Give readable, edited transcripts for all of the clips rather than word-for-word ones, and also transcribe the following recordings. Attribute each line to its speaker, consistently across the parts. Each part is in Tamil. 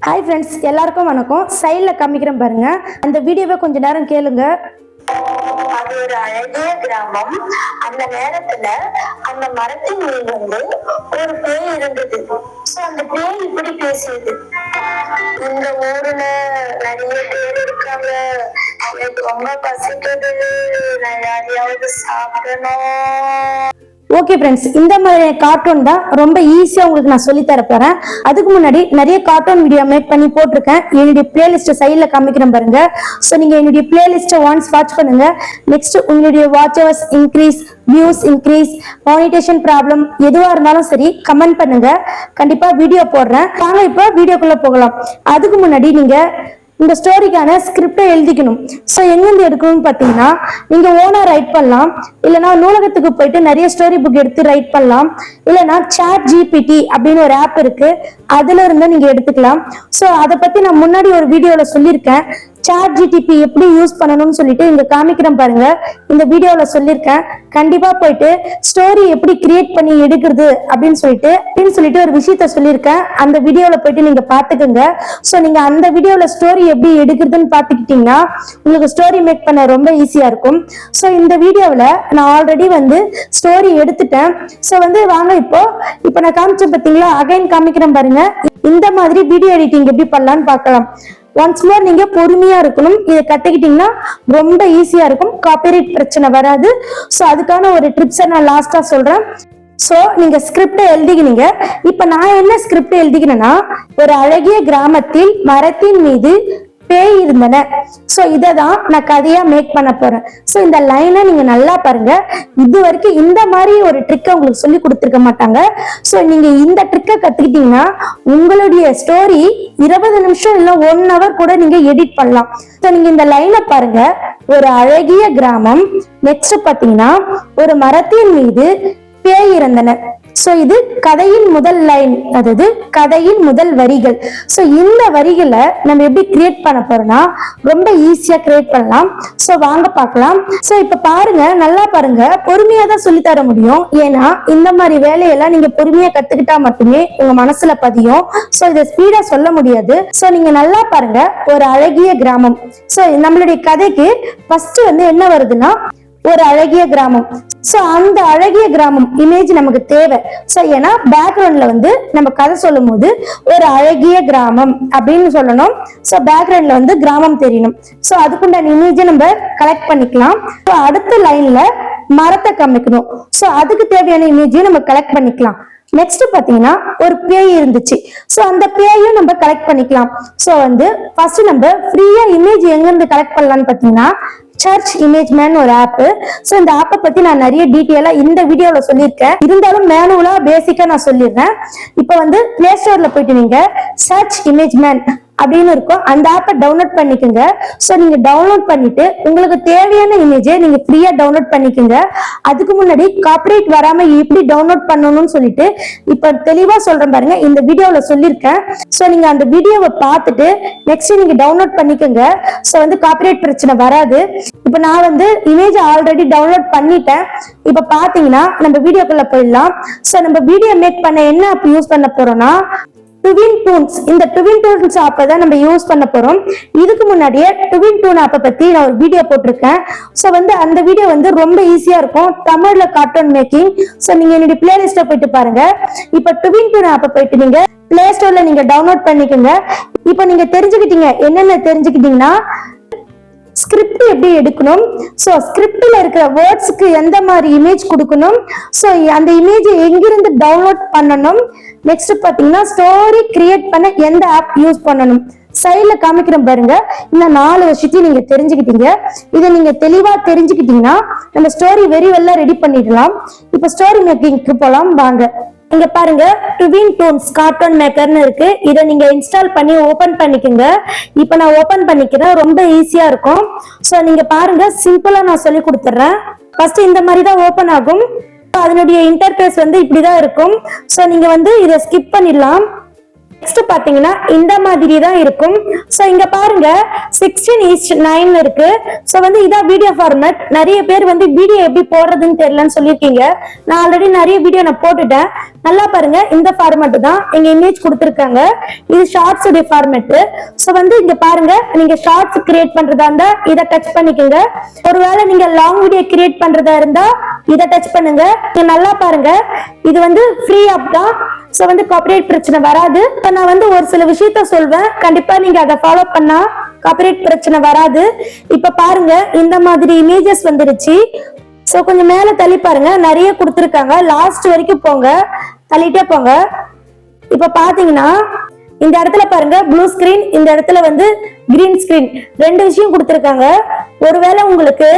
Speaker 1: ஹாய் ஃப்ரெண்ட்ஸ், எல்லாருக்கும் வணக்கம். சைடில் காமிக்கிறேன் பாருங்க, அந்த வீடியோவை கொஞ்ச நேரம் கேளுங்க.
Speaker 2: அது ஒரு அழகிய கிராமம். அந்த நேரத்துல அந்த மரத்தின் மீது ஒரு பேய் இருந்தது. அந்த பேய் இப்படி பேசியது: இந்த ஊர்ல நிறைய பேர் இருக்காங்க, எனக்கு ரொம்ப பசிக்குது, நான் யாரையாவது சாப்பிடணும்.
Speaker 1: ஓகே ஃப்ரெண்ட்ஸ், இந்த மாதிரி கார்ட்டூன் தான் ரொம்ப ஈஸியாக உங்களுக்கு நான் சொல்லி தர போறேன். அதுக்கு முன்னாடி நிறைய கார்ட்டூன் வீடியோ மேக் பண்ணி போட்டிருக்கேன். என்னுடைய பிளேலிஸ்ட்டை சைடில் காமிக்கிறேன் பாருங்க. ஸோ நீங்கள் என்னுடைய பிளேலிஸ்ட்டை ஒன்ஸ் வாட்ச் பண்ணுங்க. நெக்ஸ்ட் உங்களுடைய watch hours increase, views increase, monetisation problem எதுவாக இருந்தாலும் சரி கமெண்ட் பண்ணுங்க, கண்டிப்பாக வீடியோ போடுறேன். நாங்கள் இப்போ வீடியோக்குள்ளே போகலாம். அதுக்கு முன்னாடி நீங்கள் இந்த ஸ்டோரிக்கான ஸ்கிரிப்டை எழுதிக்கணும். ஸோ எங்கேருந்து எடுக்கணும்னு பார்த்தீங்கன்னா, நீங்கள் ஓனாக ரைட் பண்ணலாம், இல்லைனா நூலகத்துக்கு போயிட்டு நிறைய ஸ்டோரி புக் எடுத்து ரைட் பண்ணலாம், இல்லைனா ChatGPT அப்படின்னு ஒரு ஆப் இருக்கு, அதுல இருந்து நீங்கள் எடுத்துக்கலாம். ஸோ அதை பற்றி நான் முன்னாடி ஒரு வீடியோவில் சொல்லியிருக்கேன். ChatGPT எப்படி யூஸ் பண்ணணும்னு சொல்லிட்டு இங்க காமிக்கிறேன் பாருங்க. இந்த வீடியோல சொல்லியிருக்கேன். கண்டிப்பா போயிட்டு ஸ்டோரி எப்படி கிரியேட் பண்ணி எடுக்கிறது அப்படின்னு சொல்லிட்டு ஒரு விஷயத்த சொல்லியிருக்கேன். அந்த வீடியோல போயிட்டு நீங்க பாத்துக்கோங்க. ஸோ நீங்க அந்த வீடியோல ஸ்டோரி எப்படி எடுக்கிறதுன்னு பாத்துக்கிட்டீங்கன்னா உங்களுக்கு ஸ்டோரி மேக் பண்ண ரொம்ப ஈஸியா இருக்கும். ஸோ இந்த வீடியோவில் நான் ஆல்ரெடி ஸ்டோரி எடுத்துட்டேன். ஸோ வாங்க இப்போ நான் காமிச்சேன் பார்த்தீங்களா, அகைன் காமிக்கிறேன் பாருங்க. இந்த மாதிரி வீடியோ எடிட்டிங் எப்படி பண்ணலான்னு பார்க்கலாம். ஒன்ஸ் மோர் நீங்க பொறுமையா இருக்கணும். இதை கத்துக்கிட்டீங்கன்னா ரொம்ப ஈஸியா இருக்கும், காப்பிரைட் பிரச்சனை வராது. ஸோ அதுக்கான ஒரு ட்ரிப்ஸை நான் லாஸ்டா சொல்றேன். ஸோ நீங்க ஸ்கிரிப்டை எழுதிக்கினீங்க. இப்ப நான் என்ன ஸ்கிரிப்ட் எழுதிக்கிறேன்னா, ஒரு அழகிய கிராமத்தில் மரத்தின் மீது பேய் இருந்தன. ஸோ இதை தான் நான் கதையா மேக் பண்ண போறேன். ஸோ இந்த லைனை நீங்க நல்லா பாருங்க. இது வரைக்கும் இந்த மாதிரி ஒரு ட்ரிக்கை உங்களுக்கு சொல்லி கொடுத்துருக்க மாட்டாங்க. ஸோ நீங்க இந்த ட்ரிக்கை கத்துக்கிட்டீங்கன்னா உங்களுடைய ஸ்டோரி 20 நிமிஷம் இல்லை 1 hour கூட நீங்க எடிட் பண்ணலாம். ஸோ நீங்க இந்த லைனை பாருங்க. ஒரு அழகிய கிராமம், நெக்ஸ்ட் பாத்தீங்கன்னா ஒரு மரத்தின் மீது பேய் இருந்தன. சோ இது கதையின் முதல் லைன், அதாவது கதையின் முதல் வரிகள். சோ இந்த வரிகளை நம்ம எப்படி கிரியேட் பண்ண போறோம்னா ரொம்ப ஈஸியா கிரியேட் பண்ணலாம். சோ வாங்க பார்க்கலாம். சோ இப்ப பாருங்க, நல்லா பாருங்க, பொறுமையா தான் சொல்லி தர முடியும். ஏன்னா இந்த மாதிரி வேலையெல்லாம் நீங்க பொறுமையா கத்துக்கிட்டா மட்டுமே உங்க மனசுல பதியும். சோ இதை ஸ்பீடா சொல்ல முடியாது. சோ நீங்க நல்லா பாருங்க, ஒரு அழகிய கிராமம். சோ நம்மளுடைய கதைக்கு ஃபர்ஸ்ட் என்ன வருதுன்னா, ஒரு அழகிய கிராமம். சோ அந்த அழகிய கிராமம் இமேஜ் நமக்கு தேவை. சோ ஏன்னா பேக்ரவுண்ட்ல நம்ம கதை சொல்லும் போது ஒரு அழகிய கிராமம் அப்படின்னு சொல்லணும். சோ பேக்ரவுண்ட்ல கிராமம் தெரியணும். சோ அதுக்குண்டான இமேஜை நம்ம கலெக்ட் பண்ணிக்கலாம். சோ அடுத்த லைன்ல மரத்தை காமிக்கணும். சோ அதுக்கு தேவையான இமேஜையும் நம்ம கலெக்ட் பண்ணிக்கலாம். நெக்ஸ்ட் பாத்தீங்கன்னா ஒரு பேய் இருந்துச்சு. சோ அந்த பேயும் நம்ம கலெக்ட் பண்ணிக்கலாம். சோ ஃபர்ஸ்ட் நம்ம ஃப்ரீயா இமேஜ் எங்க இருந்து கலெக்ட் பண்ணலாம்னு பாத்தீங்கன்னா, சர்ச் இமேஜ் மேன் ஒரு ஆப். சோ இந்த ஆப்பை பத்தி நான் நிறைய டீட்டெயிலா இந்த வீடியோல சொல்லியிருக்கேன். இருந்தாலும் மேனுவலா பேசிக்கா நான் சொல்லிடுறேன். இப்போ பிளே ஸ்டோர்ல போயிட்டு நீங்க சர்ச் இமேஜ் மேன் அப்படின்னு இருக்கும், அந்த ஆப்பை டவுன்லோட் பண்ணிக்கோங்க. ஸோ நீங்க டவுன்லோட் பண்ணிட்டு உங்களுக்கு தேவையான இமேஜை நீங்க ஃப்ரீயா டவுன்லோட் பண்ணிக்கோங்க. அதுக்கு முன்னாடி காப்பிரைட் வராம எப்படி டவுன்லோட் பண்ணணும்னு சொல்லிட்டு இப்ப தெளிவா சொல்றேன் பாருங்க, இந்த வீடியோல சொல்லியிருக்கேன். ஸோ நீங்க அந்த வீடியோவை பார்த்துட்டு நெக்ஸ்ட் நீங்க டவுன்லோட் பண்ணிக்கோங்க. ஸோ காப்பிரைட் பிரச்சனை வராது. இப்ப நான் இமேஜ் ஆல்ரெடி டவுன்லோட் பண்ணிட்டேன். இப்ப பாத்தீங்கன்னா நம்ம வீடியோக்குள்ள போயிடலாம். ஸோ நம்ம வீடியோ மேக் பண்ண என்ன ஆப் யூஸ் பண்ண போறோம்னா, ட்வின் டூன்ஸ். இந்த ட்வின் டூன்ஸ் ஆப்பை தான் நம்ம யூஸ் பண்ண போறோம். இதுக்கு முன்னாடியே ட்வின் டூன் ஆப்பை பத்தி நான் ஒரு வீடியோ போட்டிருக்கேன். ஸோ அந்த வீடியோ ரொம்ப ஈஸியா இருக்கும், தமிழ்ல கார்ட்டூன் மேக்கிங். ஸோ நீங்க என்னுடைய பிளேலிஸ்ட போயிட்டு பாருங்க. இப்ப ட்வின் டூன் ஆப்பை போயிட்டு நீங்க பிளே ஸ்டோர்ல நீங்க டவுன்லோட் பண்ணிக்கோங்க. இப்ப நீங்க தெரிஞ்சுக்கிட்டீங்க, என்னென்ன தெரிஞ்சுக்கிட்டீங்கன்னா, ஸ்கிரிப்ட் எப்படி எடுக்கணும், சோ ஸ்கிரிப்ட்ல இருக்கிற வேர்ட்ஸ்க்கு எந்த மாதிரி இமேஜ் கொடுக்கணும், சோ அந்த இமேஜ் எங்கிருந்து டவுன்லோட் பண்ணணும், நெக்ஸ்ட் பாத்தீங்கன்னா ஸ்டோரி கிரியேட் பண்ண எந்த ஆப் யூஸ் பண்ணணும். சைட்ல காமிக்கிறேன் பாருங்க. இந்த 4 விஷயத்தையும் நீங்க தெரிஞ்சுக்கிட்டீங்க. இதை நீங்க தெளிவா தெரிஞ்சுக்கிட்டீங்கன்னா நம்ம ஸ்டோரி வெரி வெல்லா ரெடி பண்ணிடலாம். இப்ப ஸ்டோரி மேக்கிங்க்கு போலாம் வாங்க. இங்க பாருங்க, ட்வின் டூன்ஸ் கார்ட்டூன் மேக்கர்னு இருக்கு. இதை நீங்க இன்ஸ்டால் பண்ணி ஓபன் பண்ணிக்கோங்க. இப்ப நான் ஓபன் பண்ணிக்கிறேன், ரொம்ப ஈஸியா இருக்கும். சோ நீங்க பாருங்க, சிம்பிளா நான் சொல்லி கொடுத்துறேன். ஃபர்ஸ்ட் இந்த மாதிரி தான் ஓபன் ஆகும். அதனுடைய இன்டர்ஃபேஸ் இப்படிதான் இருக்கும். சோ நீங்க இதை ஸ்கிப் பண்ணிடலாம். நெக்ஸ்ட் பாத்தீங்கன்னா இந்த மாதிரி தான் இருக்கும். சோ இங்க பாருங்க 16:9 இருக்கு. சோ வந்து இதான் வீடியோ ஃபார்மேட். நிறைய பேர் வந்து வீடியோ எப்படி போடுறதுன்னு தெரியலன்னு சொல்லியிருக்கீங்க. நான் ஆல்ரெடி நிறைய வீடியோ நான் போட்டுட்டேன். நல்லா பாருங்க, இந்த ஃபார்மேட் தான் எங்க இமேஜ் கொடுத்திருக்காங்க. இது ஷார்ட்ஸ் உடைய ஃபார்மேட். சோ வந்து இங்க பாருங்க, நீங்க ஷார்ட்ஸ் கிரியேட் பண்றதா இருந்தா இதை டச் பண்ணிக்கோங்க. ஒருவேளை நீங்க லாங் வீடியோ கிரியேட் பண்றதா இருந்தா இதை டச் பண்ணுங்க. நல்லா பாருங்க, இது வந்து ஃப்ரீ ஆப் தான். சோ வந்து காப்பிரைட் பிரச்சனை வராது. நான் வந்து ஒரு சில விஷயத்த சொல்வேன், கண்டிப்பா நீங்க அதை ஃபாலோ பண்ணா காப்பிரைட் பிரச்சனை வராது. இப்ப பாருங்க, இந்த மாதிரி இமேஜஸ் வந்துருச்சு. சோ கொஞ்சம் மேல தள்ளி பாருங்க, நிறைய கொடுத்திருக்காங்க. லாஸ்ட் வரைக்கும் போங்க, தள்ளிட்டே போங்க. இப்ப பாத்தீங்கன்னா இந்த இடத்துல பாருங்க ப்ளூ ஸ்கிரீன், இந்த இடத்துல வந்து கிரீன் ஸ்கிரீன், ரெண்டு விஷயம் கொடுத்திருக்காங்க. ஒருவேளை உங்களுக்கு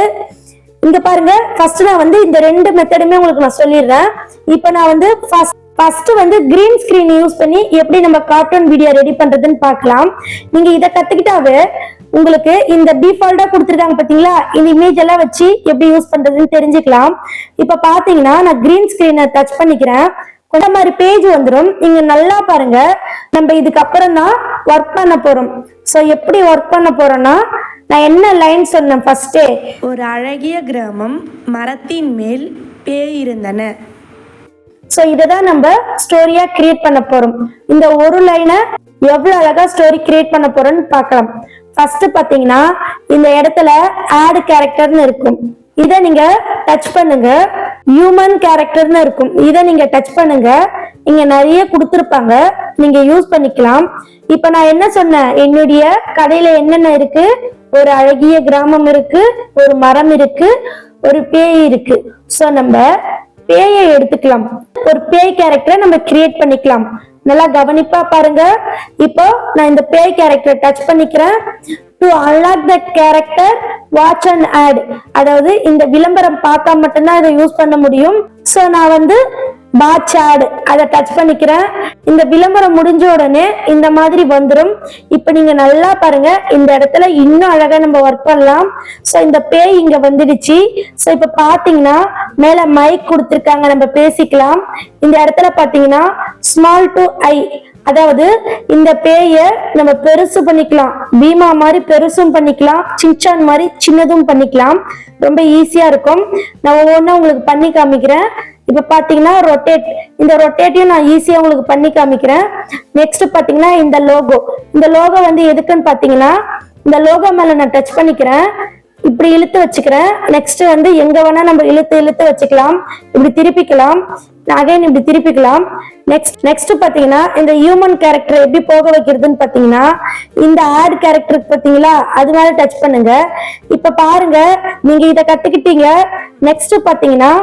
Speaker 1: இங்க பாருங்க, ஃபர்ஸ்ட் நான் வந்து இந்த ரெண்டு மெத்தடுமே உங்களுக்கு நான் சொல்லிடுறேன். இப்ப நான் வந்து ஃபர்ஸ்ட் வந்து கிரீன் ஸ்கிரீன் யூஸ் பண்ணி எப்படி நம்ம கார்ட்டூன் வீடியோ ரெடி பண்றதுன்னு பார்க்கலாம். நீங்க இதை கத்துக்கிட்டாவே உங்களுக்கு இந்த டிஃபால்ட்டா கொடுத்துருக்காங்க பாத்தீங்களா, இந்த இமேஜ் எல்லாம் வச்சு எப்படி யூஸ் பண்றதுன்னு தெரிஞ்சுக்கலாம். இப்ப பாத்தீங்கன்னா நான் கிரீன் ஸ்கிரீனை டச் பண்ணிக்கிறேன். இந்த மாதிரி பேஜ் வந்துடும். நீங்க நல்லா பாருங்க, நம்ம இதுக்கு அப்புறம் தான் ஒர்க் பண்ண போறோம். சோ எப்படி ஒர்க் பண்ண போறோம்னா, நான் என்ன லைன் சொன்னேன் ஃபர்ஸ்டே,
Speaker 3: ஒரு அழகிய கிராமம், மரத்தின் மேல் பேய் இருந்தன.
Speaker 1: சோ இததான் நம்ம ஸ்டோரியா கிரியேட் பண்ண போறோம். இந்த ஒரு லைனை எவ்வளவு அழகா ஸ்டோரி கிரியேட் பண்ண போறோம்னு பார்க்கலாம். ஃபர்ஸ்ட் பாத்தீங்கன்னா இந்த இடத்துல ஆட் கேரக்டர்னு இருக்கும். இதை நீங்க டச் பண்ணுங்க. ஹியூமன் கேரக்டர்னு இருக்கும். இதை நீங்க டச் பண்ணுங்க. இங்க நிறைய கொடுத்திருப்பாங்க, நீங்க யூஸ் பண்ணிக்கலாம். இப்ப நான் என்ன சொன்னேன், என்னுடைய கடையில என்னென்ன இருக்கு, ஒரு அழகிய கிராமம் இருக்கு, ஒரு மரம் இருக்கு, ஒரு பேய் இருக்கு. சோ நம்ம பேயை எடுத்துக்கலாம். ஒரு பேய் கேரக்டரை நம்ம கிரியேட் பண்ணிக்கலாம். நல்லா கவனிப்பா பாருங்க. இப்போ நான் இந்த பேய் கேரக்டரை டச் பண்ணிக்கிறேன். To unlock the character watch and ad, அதாவது இந்த விளம்பரம் பார்த்தா மட்டும்தான் இதை யூஸ் பண்ண முடியும். சோ நான் வந்து வாட்ச் ஆட் அதை டச் பண்ணிக்கிறேன். இந்த விளம்பரம் முடிஞ்ச உடனே இந்த மாதிரி வந்துடும். இப்ப நீங்க நல்லா பாருங்க, இந்த இடத்துல இன்னும் அழகா நம்ம ஒர்க் பண்ணலாம். சோ இந்த பேய் இங்க வந்துடுச்சு. சோ இப்ப பாத்தீங்கன்னா மேல மைக் கொடுத்திருக்காங்க, நம்ம பேசிக்கலாம். இந்த இடத்துல பாத்தீங்கன்னா ஸ்மால் டு ஐ, அதாவது இந்த பேய நம்ம பெருசு பண்ணிக்கலாம். பீமா மாதிரி பெருசும் பண்ணிக்கலாம், சின்சான் மாதிரி சின்னதும் பண்ணிக்கலாம். ரொம்ப ஈஸியா இருக்கும். நான் ஒவ்வொன்றா உங்களுக்கு பண்ணி காமிக்கிறேன். இப்ப பாத்தீங்கன்னா ரொட்டேட், இந்த ரொட்டேட்டையும் நான் ஈஸியா உங்களுக்கு பண்ணி காமிக்கிறேன். நெக்ஸ்ட் பாத்தீங்கன்னா இந்த லோகோ, இந்த லோகோ வந்து எதுக்குன்னு பாத்தீங்கன்னா, இந்த லோகோ மேல நான் டச் பண்ணிக்கிறேன், இப்படி இழுத்து வச்சுக்கிறேன். நெக்ஸ்ட் வந்து எங்க வேணா நம்ம இழுத்து வச்சுக்கலாம். இப்படி திருப்பிக்கலாம், அகைன் இப்படி திருப்பிக்கலாம். நெக்ஸ்ட் பாத்தீங்கன்னா இந்த ஹியூமன் கேரக்டர் எப்படி போக வைக்கிறதுன்னு பாத்தீங்கன்னா, இந்த ஆட் கேரக்டருக்கு பாத்தீங்களா, அது மேல டச் பண்ணுங்க. இப்ப பாருங்க, நீங்க இதை கத்துக்கிட்டீங்க. நெக்ஸ்ட் பாத்தீங்கன்னா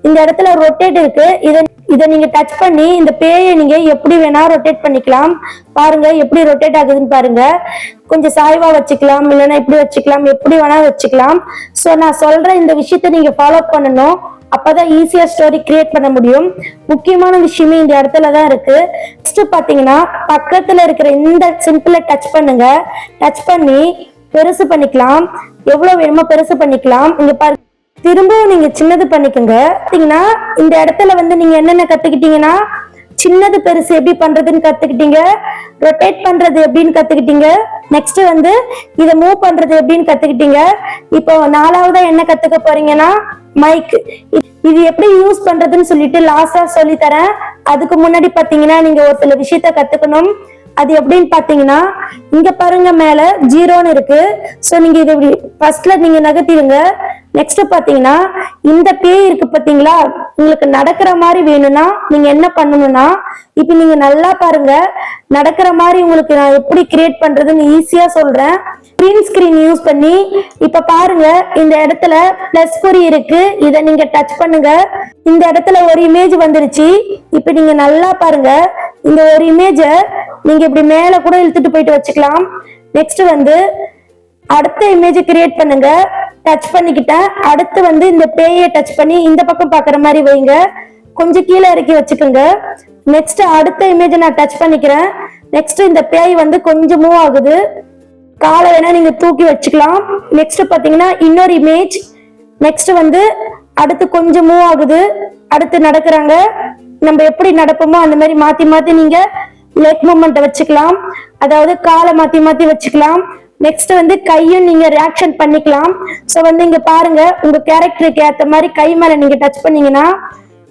Speaker 1: இந்த இடத்துல ரொட்டேட் இருக்கு. இதை நீங்க டச் பண்ணி இந்த பேயை நீங்க எப்படி வேணா ரொட்டேட் பண்ணிக்கலாம். பாருங்க எப்படி ரொட்டேட் ஆகுதுன்னு பாருங்க. கொஞ்சம் சாய்வா வச்சுக்கலாம், இல்லைன்னா இப்படி வச்சுக்கலாம், எப்படி வேணா வச்சுக்கலாம். சோ நான் சொல்ற இந்த விஷயத்த நீங்க ஃபாலோ பண்ணணும். அப்பதான் ஈஸியா ஸ்டோரி கிரியேட் பண்ண முடியும். முக்கியமான விஷயமே இந்த இடத்துலதான் இருக்கு. நெக்ஸ்ட் பாத்தீங்கன்னா பக்கத்துல இருக்கிற இந்த சிம்பிளை டச் பண்ணுங்க. டச் பண்ணி பெருசு பண்ணிக்கலாம், எவ்வளவு வேணுமோ பெருசு பண்ணிக்கலாம். இங்க பாருங்க, திரும்பவும் நீங்க சின்னது பண்ணிக்கோங்க. பாத்தீங்கன்னா இந்த இடத்துல வந்து நீங்க என்னென்ன கத்துக்கிட்டீங்கன்னா, சின்னது பெருசு எப்படி பண்றதுன்னு கத்துக்கிட்டீங்க, ரொட்டேட் பண்றது எப்படின்னு கத்துக்கிட்டீங்க. நெக்ஸ்ட் வந்து இதை மூவ் பண்றது எப்படின்னு கத்துக்கிட்டீங்க. இப்போ நாலாவதா என்ன கத்துக்க போறீங்கன்னா மைக், இது எப்படி யூஸ் பண்றதுன்னு சொல்லிட்டு லாஸ்டா சொல்லி தரேன். அதுக்கு முன்னாடி பாத்தீங்கன்னா நீங்க ஒரு சில விஷயத்த கத்துக்கணும். அது எப்படின்னு பாத்தீங்கன்னா, இங்க பாருங்க மேல 0ன்னு இருக்கு. சோ நீங்க இதை ஃபர்ஸ்ட்ல நீங்க நகர்த்திடுங்க. நெக்ஸ்ட் பாத்தீங்கன்னா இந்த பேய் இருக்கு பாத்தீங்களா, உங்களுக்கு நடக்கிற மாதிரி வேணும்னா நீங்க என்ன பண்ணணும்னா, இப்ப நீங்க நல்லா பாருங்க, நடக்கிற மாதிரி உங்களுக்கு நான் எப்படி கிரியேட் பண்றதுன்னு ஈஸியா சொல்றேன். கிரீன் ஸ்கிரீன் யூஸ் பண்ணி இப்ப பாருங்க, இந்த இடத்துல பிளஸ் குறி இருக்கு, இதை நீங்க டச் பண்ணுங்க. இந்த இடத்துல ஒரு இமேஜ் வந்துருச்சு. இப்ப நீங்க நல்லா பாருங்க, இந்த ஒரு இமேஜ நீங்க இப்படி மேல கூட இழுத்துட்டு போயிட்டு வச்சுக்கலாம். நெக்ஸ்ட் வந்து அடுத்த இமேஜ் கிரியேட் பண்ணுங்க. டச் பண்ணிக்கிட்டேன். அடுத்து வந்து இந்த பேயை டச் பண்ணி இந்த பக்கம் பாக்குற மாதிரி வைங்க. கொஞ்சம் கீழே இறக்கி வச்சுக்கோங்க. நெக்ஸ்ட் அடுத்த இமேஜ் நான் டச் பண்ணிக்கிறேன். நெக்ஸ்ட் இந்த பேய் வந்து கொஞ்சம் மூவ் ஆகுது, காலை வேணா நீங்க தூக்கி வச்சுக்கலாம். நெக்ஸ்ட் பாத்தீங்கன்னா இன்னொரு இமேஜ். நெக்ஸ்ட் வந்து அடுத்து கொஞ்சம் மூவ் ஆகுது, அடுத்து நடக்கிறாங்க. நம்ம எப்படி நடப்போமோ அந்த மாதிரி மாத்தி மாத்தி நீங்க லெக் மூமெண்ட் வச்சுக்கலாம், அதாவது காலை மாத்தி மாத்தி வச்சுக்கலாம். நெக்ஸ்ட் வந்து கையும் நீங்க ரியாக்ஷன் பண்ணிக்கலாம். சோ வந்து இங்க பாருங்க, உங்க கேரக்டருக்கு ஏத்த மாதிரி கை மேல நீங்க டச் பண்ணீங்கன்னா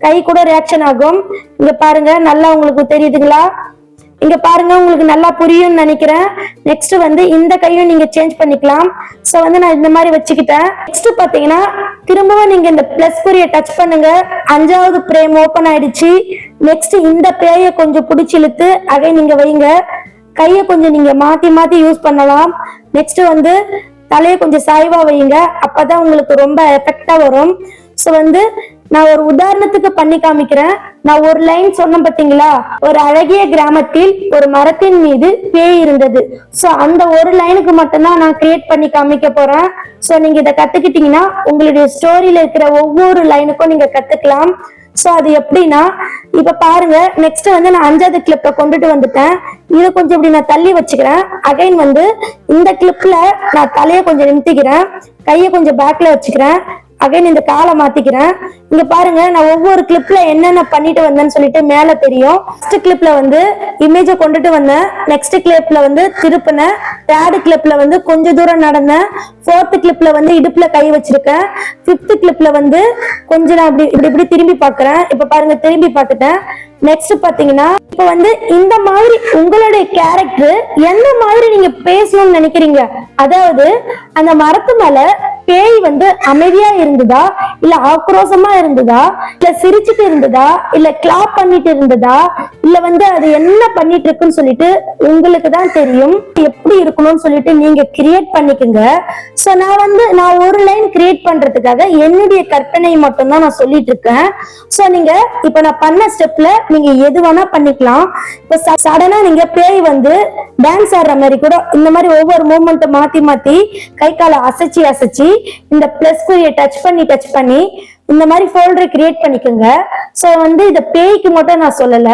Speaker 1: கை கூட ரியாக்ஷன் ஆகும். இங்க பாருங்க, நல்லா உங்களுக்கு தெரியுதுங்களா? இங்க பாருங்க, உங்களுக்கு நல்லா புரியும்னு நினைக்கிறேன். நெக்ஸ்ட் வந்து இந்த கையும் நீங்க சேஞ்ச் பண்ணிக்கலாம். சோ வந்து நான் இந்த மாதிரி வச்சுக்கிட்டேன். நெக்ஸ்ட் பாத்தீங்கன்னா திரும்பவும் நீங்க இந்த பிளஸ் குறிய டச் பண்ணுங்க. 5வது பிரேம் ஓபன் ஆயிடுச்சு. நெக்ஸ்ட் இந்த பேயை கொஞ்சம் பிடிச்சி இழுத்து அதை நீங்க வைங்க. கையை கொஞ்சம் நீங்க மாத்தி மாத்தி யூஸ் பண்ணலாம். நெக்ஸ்ட் வந்து தலையை கொஞ்சம் சாய்வா வைங்க, அப்பதான் உங்களுக்கு ரொம்ப எஃபெக்டா வரும். சோ வந்து நான் ஒரு உதாரணத்துக்கு பண்ணி காமிக்கிறேன். நான் ஒரு லைன் சொன்னேன் பாத்தீங்களா, ஒரு அழகிய கிராமத்தில் ஒரு மரத்தின் மீது பேய் இருந்தது. சோ அந்த ஒரு லைனுக்கு மட்டும்தான் நான் கிரியேட் பண்ணி காமிக்க போறேன். சோ நீங்க இதை கத்துக்கிட்டீங்கன்னா உங்களுடைய ஸ்டோரியில இருக்கிற ஒவ்வொரு லைனுக்கும் நீங்க கத்துக்கலாம். சோ அது எப்படின்னா, இப்ப பாருங்க, நெக்ஸ்ட் வந்து நான் 5வது கிளிப்பை கொண்டுட்டு வந்துட்டேன். இதை கொஞ்சம் இப்படி நான் தள்ளி வச்சுக்கிறேன். அகைன் வந்து இந்த கிளிப்ல நான் தலையை கொஞ்சம் நிறுத்திக்கிறேன், கையை கொஞ்சம் பேக்ல வச்சுக்கிறேன். அகைன் இந்த காலை மாத்திக்கிறேன். இங்க பாருங்க, நான் ஒவ்வொரு கிளிப்ல என்னென்ன பண்ணிட்டு வந்தேன்னு சொல்லிட்டு மேல தெரியும். ஃபர்ஸ்ட் கிளிப்ல வந்து இமேஜை கொண்டுட்டு வந்தேன். நெக்ஸ்ட் கிளிப்ல வந்து திருப்பினேன். 3rd கிளிப்ல வந்து கொஞ்ச தூரம் நடந்தேன். 4th கிளிப்ல வந்து இடுப்புல கை வச்சிருக்கேன். 5th கிளிப்ல வந்து கொஞ்சம் நான் இப்படி திரும்பி பாக்குறேன். இப்ப பாருங்க, திரும்பி பார்த்துட்டேன். நெக்ஸ்ட் பாத்தீங்கன்னா, இப்ப வந்து இந்த மாதிரி உங்களுடைய கேரக்டர் எந்த மாதிரி நீங்க பேசணும்னு நினைக்கிறீங்க, அதாவது அந்த மரத்து மேல பேய் வந்து அமைதியா இருந்ததா, இல்ல ஆக்ரோஷமா இருந்ததா, இல்ல சிரிச்சுட்டு இருந்ததா, இல்ல கிளாப் பண்ணிட்டு இருந்ததா, இல்ல வந்து அது என்ன பண்ணிட்டு இருக்குன்னு சொல்லிட்டு உங்களுக்கு தான் தெரியும். எப்படி இருக்கணும்னு சொல்லிட்டு நீங்க கிரியேட் பண்ணிக்கோங்க. சோ நான் ஒரு லைன் கிரியேட் பண்றதுக்காக என்னுடைய கற்பனை மட்டும் தான் நான் சொல்லிட்டு இருக்கேன். சோ நீங்க இப்ப நான் பண்ண ஸ்டெப்ல நீங்க எது வேணா பண்ணிக்கலாம். இப்ப சடனா நீங்க பேய் வந்து டான்ஸ் ஆடுற மாதிரி கூட இந்த மாதிரி ஒவ்வொரு மூமெண்ட் மாத்தி மாத்தி கை காலை அசைச்சு இந்த பிளஸ் குறியை டச் பண்ணி இந்த மாதிரி ஃபோல்டர் கிரியேட் பண்ணிக்கோங்க. சோ வந்து இத பேய்க்கு மட்டும் நான் சொல்லல,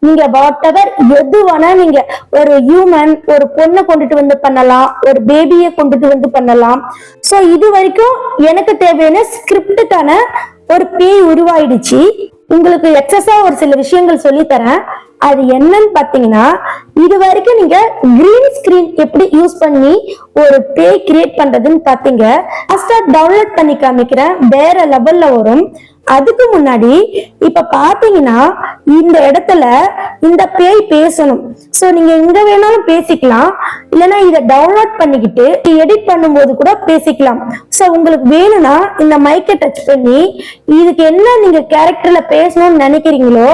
Speaker 1: நீங்க வாட் எவர் எது வேணா நீங்க ஒரு ஹியூமன், ஒரு பொண்ணை கொண்டுட்டு வந்து பண்ணலாம், ஒரு பேபியை கொண்டுட்டு வந்து பண்ணலாம். சோ இது வரைக்கும் எனக்கு தேவையான ஸ்கிரிப்டுக்கான ஒரு பேய் உருவாயிடுச்சு. உங்களுக்கு எக்ஸஸா ஒரு சில விஷயங்கள் சொல்லி தரேன். அது என்னன்னு பாத்தீங்கன்னா, இது வரைக்கும் நீங்க கிரீன் ஸ்கிரீன் எப்படி யூஸ் பண்ணி ஒரு பேய் கிரியேட் பண்றதுன்னு பாத்தீங்க. டவுன்லோட் பண்ணி காமிக்கிறேன், வேற லெவல்ல வரும். அதுக்கு முன்னாடி இப்ப பாத்தீங்கன்னா இந்த இடத்துல இந்த பேய் பேசணும். சோ நீங்க எங்க வேணாலும் பேசிக்கலாம், இல்லைன்னா இதை டவுன்லோட் பண்ணிக்கிட்டு எடிட் பண்ணும்போது கூட பேசிக்கலாம். சோ உங்களுக்கு வேணும்னா இந்த மைக்கை டச் பண்ணி இதுக்கு என்ன நீங்க கேரக்டர்ல பேசணும்னு நினைக்கிறீங்களோ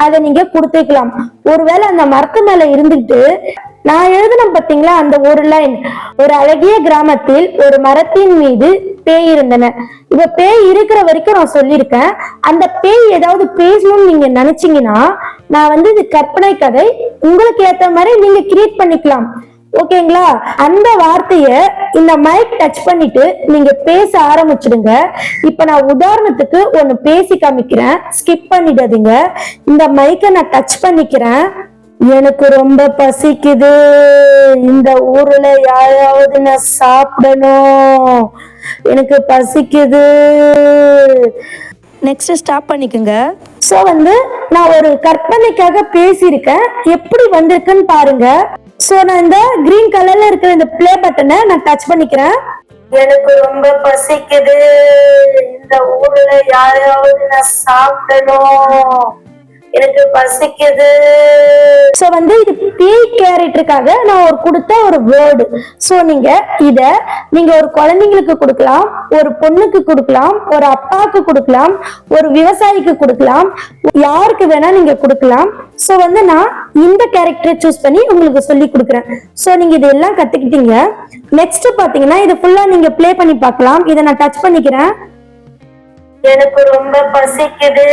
Speaker 1: அதை நீங்க கொடுத்துக்கலாம். ஒருவேளை அந்த மரத்து மேல இருந்துட்டு நான் எழுதின பாத்தீங்களா அந்த ஒரு லைன், ஒரு அழகிய கிராமத்தில் ஒரு மரத்தின் மீது பேய் இருந்தன. இப்ப பேய் இருக்கிற வரைக்கும் நான் சொல்லியிருக்கேன். அந்த பேய் ஏதாவது பேசணும்னு நீங்க நினைச்சீங்கன்னா நான் வந்து இது கற்பனை கதை, உங்களுக்கு ஏத்த மாதிரி நீங்க கிரியேட் பண்ணிக்கலாம். ஓகேங்களா? அந்த வார்த்தைய இந்த மைக் டச் பண்ணிட்டு நீங்க பேச ஆரம்பிச்சிடுங்க. இப்ப நான் உதாரணத்துக்கு ஒண்ணு பேசி காமிக்கிறேன், ஸ்கிப் பண்ணிடாதீங்க. இந்த மைக்கை நான் டச் பண்ணிக்கிறேன். எனக்கு ரொம்ப பசிக்குது, இந்த ஊர்ல யாராவது நான் சாப்பிடணும், எனக்கு பசிக்குது.
Speaker 3: நெக்ஸ்ட் ஸ்டாப் பண்ணிக்கோங்க.
Speaker 1: சோ வந்து நான் ஒரு கற்பனைக்காக பேசியிருக்கேன், எப்படி வந்திருக்குன்னு பாருங்க. சோ நான் இந்த கிரீன் கலர்ல இருக்கிற இந்த பிளே பட்டனை நான் டச் பண்ணிக்கிறேன். எனக்கு ரொம்ப பசிக்குது, இந்த ஊர்ல யாராவது நான் சாப்பிடணும், எனக்கு பசிக்குது. சோ வந்து இது பேய் கேரக்டருக்காக நான் ஒரு கொடுத்த ஒரு வேர்டு. சோ நீங்க ஒரு குழந்தைங்களுக்கு கொடுக்கலாம், ஒரு பொண்ணுக்கு கொடுக்கலாம், ஒரு அப்பாவுக்கு கொடுக்கலாம், ஒரு விவசாயிக்கு கொடுக்கலாம், யாருக்கு வேணா நீங்க கொடுக்கலாம். சோ வந்து நான் இந்த கேரக்டரை சூஸ் பண்ணி உங்களுக்கு சொல்லி கொடுக்குறேன். சோ நீங்க இதெல்லாம் கத்துக்கிட்டீங்க. நெக்ஸ்ட் பாத்தீங்கன்னா இது ஃபுல்லா நீங்க பிளே பண்ணி பார்க்கலாம். இதை நான் டச் பண்ணிக்கிறேன். எனக்கு ரொம்ப பசிக்குது,